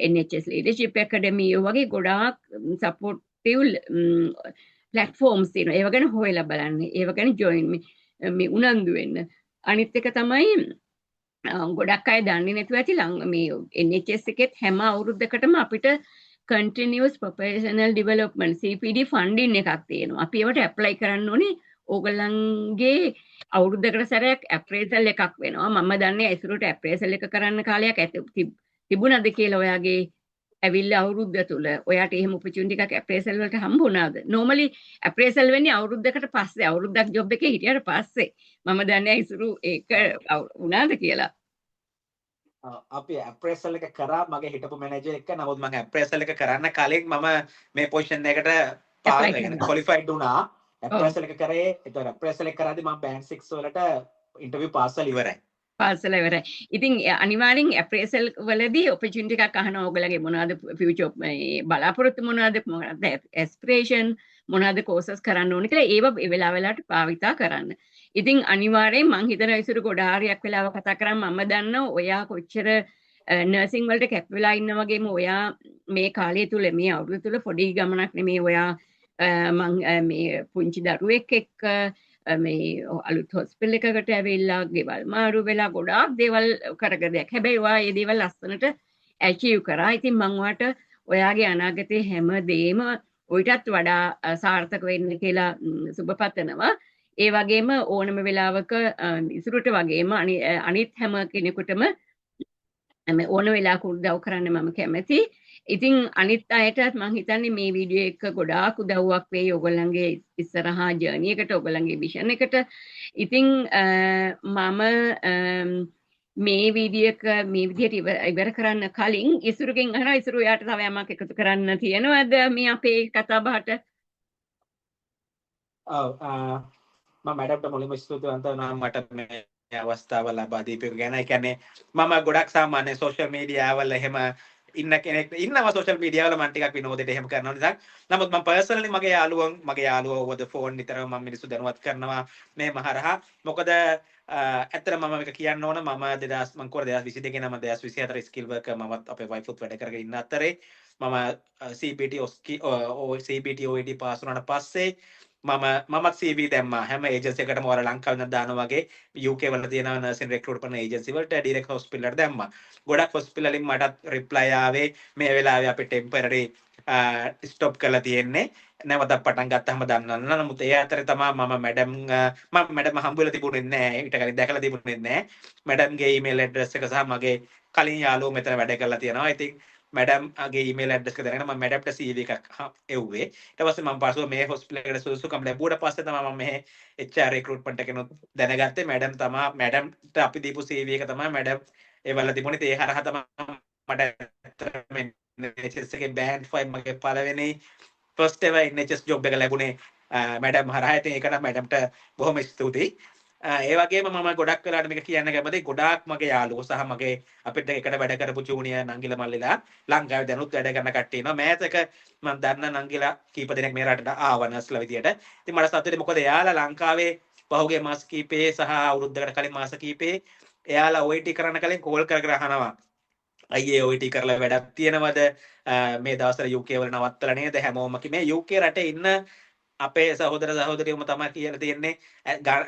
NHS ලීඩර්ෂිප් ඇකඩමි වගේ ගොඩාක් සපෝටිව් ප්ලැට්ෆෝම්ස් තියෙනවා. ඒව ගැන හොයලා බලන්න. ඒව ගැන ජොයින් මේ උනන්දු වෙන්න. අනිත් එක තමයි ගොඩක් අය දන්නේ නැතුව ඇති මේ NHS එකෙත් හැම අවුරුද්දකටම අපිට continuous professional development CPD funding එකක් තියෙනවා. අපි ඒවට apply කරන්න ඕනේ. ඕගොල්ලන්ගේ අවුරුද්දකට සැරයක් appraisal එකක් වෙනවා. මම දන්නේ ඉස්සරට appraisal එක කරන්න කාලයක් තිබුණාද කියලා ඔයාගේ ඇවිල්ලා අවුරුද්ද තුල. ඔයාට එහෙම opportunity එකක් appraisal වලට හම්බ වුණාද? normally appraisal වෙන්නේ අවුරුද්දකට පස්සේ. අවුරුද්දක් job එකේ හිටියට පස්සේ. මම දන්නේ ඉස්සරු ඒක වුණාද කියලා. අපි ඇප්‍රේසල් එක කරා මගේ හිටපු මැනේජර් එක්ක. නමුත් මම ඇප්‍රේසල් එක කරන්න කලින් මම මේ පොසිෂන් එකට ක්වොලිෆයිඩ් වුණා. ඇප්‍රේසල් එක කරේ. ඒතකොට ඇප්‍රේසල් එක කරාදී මම බෑන්ඩ් 6 වලට ඉන්ටර්විව් පාස් කරලා ඉවරයි. පාසල ඉවරයි. ඉතින් අනිවාර්යෙන් ඇප්‍රේසල් වලදී ඔපචුනිටි එකක් අහනවා ඔයගලගේ මොනවද ෆියුචර් මේ බලාපොරොත්තු මොනවද ඇස්පිරේෂන් මොනවද කෝසස් කරන්න ඕනේ කියලා ඒව වෙලාවට භාවිතා කරන්න. ඉතින් අනිවාර්යෙන් මං හිතනවා ඉසුරු ගොඩාරියක් වෙලාව කතා කරා මම දන්නවා ඔයා කොච්චර නර්සින් වලට කැප් වෙලා ඉන්න වගේම ඔයා මේ කාලය තුල මේ අවුරුදු තුල පොඩි ගමනක් නෙමේ ඔයා මං මේ පුංචි දරුවෙක් එක්ක මේ අලුත් හොස්පිටල් එකකට ඇවිල්ලා ගෙවල් මාරු වෙලා ගොඩාක් දේවල් කරගෙන දෙයක්. හැබැයි ඔයා මේ දේවල් ලස්සනට ඇචීව් කරා. ඉතින් මං ඔයාට ඔයාගේ අනාගතේ හැම දෙයක්ම ඔයිටත් වඩා සාර්ථක වෙන්න කියලා සුබ පතනවා. ඒ වගේම ඕනම වෙලාවක ඉසුරුට වගේම අනිත් හැම කෙනෙකුටම ඕන වෙලාවක උදව් කරන්න මම කැමතියි. ඉතින් අනිත් අයටත් මම හිතන්නේ මේ වීඩියෝ එක ගොඩාක් උදව්වක් වෙයි ඔයගොල්ලන්ගේ ඉස්සරහා ජර්නි එකට ඔයගොල්ලන්ගේ විෂන් එකට. ඉතින් මම මේ වීඩියෝ එක මේ විදිහට ඉවර කරන්න කලින් ඉසුරුගෙන් අහනවා ඉසුරු යාට තව යමක් එකතු කරන්න තියෙනවද මේ අපේ කතා බහට? ඔව් මම මැඩම්ට මුලින්ම ස්තුතිවන්ත වෙනවා මට මේ අවස්ථාව ලබා දීපු ගැන. ඒ කියන්නේ මම ගොඩක් සාමාන්‍ය සෝෂල් මීඩියා වල එහෙම ඉන්න කෙනෙක් ඉන්නවා සෝෂල් මීඩියා වල මම ටිකක් විනෝදෙට එහෙම කරනවා නිසා. නමුත් මම පර්සනලි මගේ යාළුවෝ over the phone නිතරම මම මිනිස්සු දැනුවත් කරනවා මේ මහරහා. මොකද ඇත්තටම මම මේක කියන්න ඕන මම 2022 නම් 2024 ස්කිල් වර්කර් මමත් අපේ වයිෆුත් වැඩ කරගෙන ඉන්න අතරේ මම CBT OET පාස් වුණාට පස්සේ මමත් CV දැම්මා හැම ඒජන්සි එකකටම ඔයාලා ලංකාවේ ඉඳන් දානවා වගේ UK වල තියෙන නර්සින් රික්‍රූට් කරන ඒජන්සි වලට ඩිරෙක්ට් හොස්පිටල් වලට දැම්මා. ගොඩක් හොස්පිටල් වලින් මටත් රිප්ලයි ආවේ මේ වෙලාවේ අපි ටෙම්පරරි ස්ටොප් කරලා තියෙන්නේ. නැවත පටන් ගත්තාම දන්නවන්න. නමුත් ඒ අතරේ තමයි මම මැඩම් හම්බ වෙලා තිබුණේ නැහැ. ඊට කලින් දැකලා තිබුණේ නැහැ. මැඩම්ගේ ඊමේල් ඇඩ්‍රස් එක සහ මගේ කලින් යාළුවෝ මෙතන වැඩ කරලා තියෙනවා. ඉතින් මැඩම්ගේ ඊමේල් ඇඩ්‍රස් එක දැනගෙන මම මැඩම්ට CV එකක් එව්වේ. ඊට පස්සේ මම පස්සුව මේ හොස්පිටල් එකට සුදුසුකම් ලැබුවට පස්සේ තමයි මම මෙහෙ HR රික්‍රූට්මන්ට් එකනොත් දැනගත්තේ. මැඩම්ට අපි දීපු CV එක තමයි මැඩම් ඒවල තිබුණේ. ඒ හරහා තමයි මට NHS එකේ බෑන්ඩ් 5 මගේ පළවෙනි ෆස්ට් එවර් NHS ජොබ් එක ලැබුණේ මැඩම් හරහා. ඉතින් ඒකට මැඩම්ට බොහොම ස්තුතියි. ඒ වගේම මම ගොඩක් වෙලාට මේක කියන්න කැමතියි. ගොඩාක් මගේ යාළුවෝ සහ මගේ අපිට එකට වැඩ කරපු ජූනියර් නංගිලා මල්ලිලා ලංකාවේ දැනුත් වැඩ කරන කට්ටිය ඉන්නවා. මෑතක මම දන්න නංගිලා කීප දෙනෙක් මේ රටට ආවා නර්ස්ලා විදියට. ඉතින් මට සතුටුයි මොකද එයාලා ලංකාවේ පහුගිය මාස කීපේ සහ අවුරුද්දකට කලින් මාස කීපේ එයාලා OIT කරන්න කලින් කෝල් කර කර අහනවා. අයියේ OIT කරලා වැඩක් තියෙනවද? මේ දවස්වල UK වල නවත්තලා නේද හැමෝම මේ UK රටේ ඉන්න අපේ සහෝදර සහෝදරියෝම තමයි කියලා තියෙන්නේ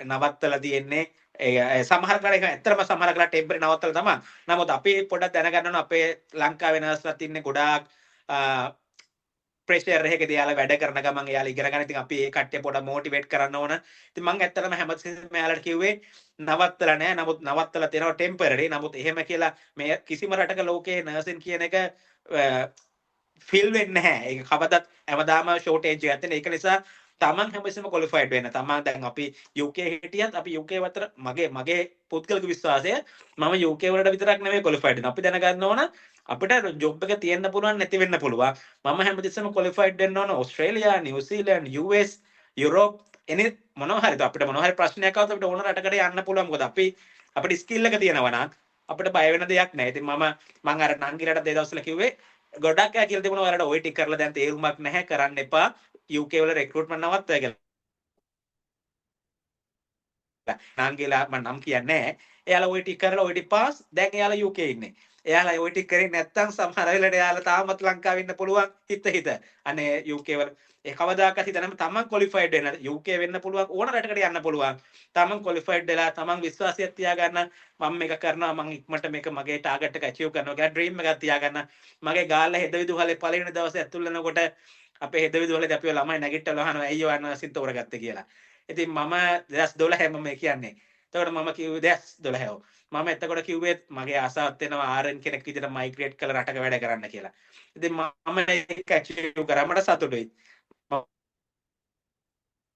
නවත්තලා තියෙන්නේ සමහර කාලේ ඇත්තටම සමහර කාලේ ටෙම්පරරි නවත්තලා තමයි. නමුත් අපි පොඩ්ඩක් දැනගන්න ඕන අපේ ලංකාවේ නර්ස්ලාත් ඉන්නේ ගොඩාක් ප්‍රෙෂර් එකකදී යාලා වැඩ කරන ගමන් යාලා ඉගෙන ගන්න. ඉතින් අපි ඒ කට්ටිය පොඩ්ඩක් මොටිවේට් කරන්න ඕන. ඉතින් මම ඇත්තටම හැමතිස්සෙම යාලට කිව්වේ නවත්තලා නෑ. නමුත් නවත්තලා තියෙනවා ටෙම්පරරි. නමුත් එහෙම කියලා මේ කිසිම රටක ලෝකේ නර්සින් කියන එක ෆිල් වෙන්නේ නැහැ. ඒක කවදත් හැමදාම ෂෝටේජ් එකක් තියෙන. ඒක නිසා තමන් හැමතිස්සෙම ක්වොලිෆයිඩ් වෙන්න. තමන් දැන් අපි UK හිටියත් අපි UK වතර මගේ පුද්ගලික විශ්වාසය මම UK වලට විතරක් නෙමෙයි ක්වොලිෆයිඩ් වෙන්නේ. අපි දැනගන්න ඕන අපිට ජොබ් එක තියෙන්න පුළුවන් නැති වෙන්න පුළුවන්. මම හැමතිස්සෙම ක්වොලිෆයිඩ් වෙන්න ඕන ඕස්ට්‍රේලියා, නිව්සීලන්ත, US, යුරෝප් එනි මොනවා හරි අපිට මොනවා හරි ප්‍රශ්නයක් ආවොත් අපිට ඕන රටකට යන්න පුළුවන්. මොකද අපිට ස්කිල් එක තියෙනවා නම් අපිට බය වෙන දෙයක් නැහැ. ඉතින් මම අර නංගිලට දෙය දවස්වල කිව්වේ ගොඩක් අය කියලා තිබුණා ඔයාලට OIT කරලා දැන් තේරුමක් නැහැ කරන්න එපා UK වල රික්‍රූට්මන්ට් නවත්තයි කියලා. නංගිලා මම නම් කියන්නේ නැහැ. එයාලා OIT කරලා OIT පාස් දැන් එයාලා UK ඉන්නේ. එයාලා OIT කරේ නැත්තම් සමහර වෙලාවට එයාලා තාමත් ලංකාවේ ඉන්න පුළුවන් හිත. අනේ UK වල ඒ කවදාකවත් හිතනම තමන් ක්වොලිෆයිඩ් වෙන්න UK වෙන්න පුළුවන් ඕන රටකට යන්න පුළුවන්. තමන් ක්වොලිෆයිඩ් වෙලා තමන් විශ්වාසයක් තියාගන්න මම මේක කරනවා මම ඉක්මනට මේක මගේ ටාගට් එක අචීව් කරනවා කියලා ඩ්‍රීම් එකක් තියාගන්න. මගේ ගාල්ලා හෙද විදුහලේ පළවෙනි දවසේ ඇතුල් වෙනකොට අපේ හෙද විදුහලේදී අපිව ළමයි නැගිටලා අහනවා ඇයි ඔය නර්සින් තෝරගත්තේ කියලා. ඉතින් මම 2012 මේ කියන්නේ. එතකොට මම කිව්වේ 2012 මම එතකොට කිව්වේ මගේ ආසාවක් වෙනවා RN කෙනෙක් විදිහට මයිග්‍රේට් කරලා රටක වැඩ කරන්න කියලා. ඉතින් මම ඒක අචීව් කරා මට සතුටුයි.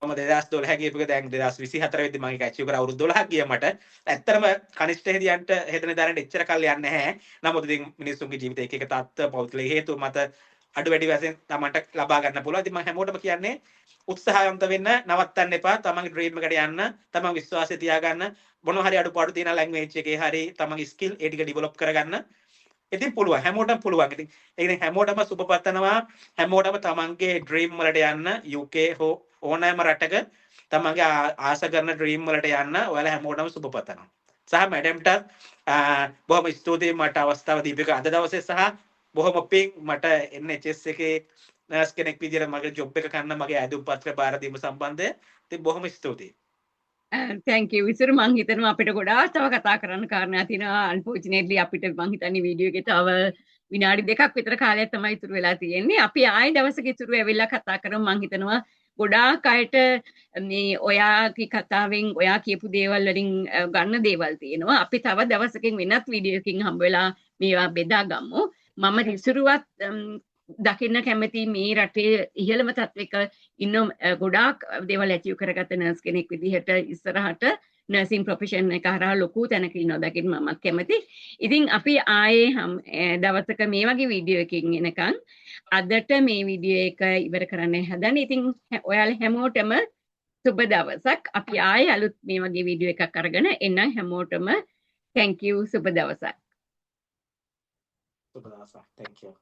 මම 2012 ගියපු එක දැන් 2024 වෙද්දි මම ඒක ඇචීව් කරා අවුරුදු 12ක් ගියා මට. ඇත්තටම කනිෂ්ඨ හෙදියන්ට හෙදන දරන්න එච්චර කල් යන්නේ නැහැ. නමුත් ඉතින් මිනිස්සුන්ගේ ජීවිතේ එක එක තත්ත්ව පෞද්ගලික හේතු මත අඩු වැඩි වශයෙන් තමන්ට ලබා ගන්න පුළුවන්. ඉතින් මම හැමෝටම කියන්නේ උත්සාහවන්ත වෙන්න නවත්තන්න එපා. තමන්ගේ ඩ්‍රීම් එකට යන්න, තමන් විශ්වාසය තියාගන්න. මොනවා හරි අඩුපාඩු තියෙන ලැන්ග්වේජ් එකේ හරි තමන්ගේ ස්කිල් ඒ ටික ඩෙවලොප් කරගන්න. ඉතින් පුළුවන් හැමෝටම පුළුවන්. ඉතින් ඒ කියන්නේ හැමෝටම සුබ පතනවා. හැමෝටම තමන්ගේ ඩ්‍රීම් වලට යන්න UK හෝ ඕනෑම රටක තමන්ගේ ආස කරන ඩ්‍රීම් වලට යන්න ඔයාලා හැමෝටම සුබ පතනවා. සහ මැඩම්ටත් බොහොම ස්තුතියි මට අවස්ථාව දීපු එක අද දවසේ සහ බොහොම පිං මට NHS එකේ නර්ස් කෙනෙක් විදියට මගේ ජොබ් එක කරන්න මගේ ඇදුම් පත්‍ර බාර දීම සම්බන්ධය. ඉතින් බොහොම ස්තුතියි. thank you විසර මං හිතනවා අපිට ගොඩාක් තව කතා කරන්න කාරණා තියෙනවා unfortunately අපිට මං හිතන්නේ වීඩියෝ එකේ තව විනාඩි 2ක් විතර කාලයක් තමයි ඉතුරු වෙලා තියෙන්නේ අපි ආයෙ දවසක ඉතුරු වෙවිලා කතා කරමු මං හිතනවා ගොඩාක් අයට මේ ඔයාගේ කතාවෙන් ඔයා කියපු දේවල් වලින් ගන්න දේවල් තියෙනවා අපි තව දවසකින් වෙනත් වීඩියෝ එකකින් හම්බ වෙලා මේවා බෙදා ගමු මම රිසුරුවත් දකින්න කැමති මේ රටේ ඉහළම තත්වයක ඉන්න ගොඩාක් දේවල් ඇචීව් කරගත්ත නර්ස් කෙනෙක් විදිහට ඉස්සරහට නර්සින් ප්‍රොෆෙෂන් එක හරහා ලොකු තැනක ඉන්නවා දකින්න මමත් කැමති. ඉතින් අපි ආයේ දවසක මේ වගේ වීඩියෝ එකකින් එනකන් අදට මේ වීඩියෝ එක ඉවර කරන්න හදන්නේ. ඉතින් ඔයාලා හැමෝටම සුබ දවසක්. අපි ආයේ අලුත් මේ වගේ වීඩියෝ එකක් අරගෙන එන්න හැමෝටම thank you සුබ දවසක්. සුබ දවසක්. thank you.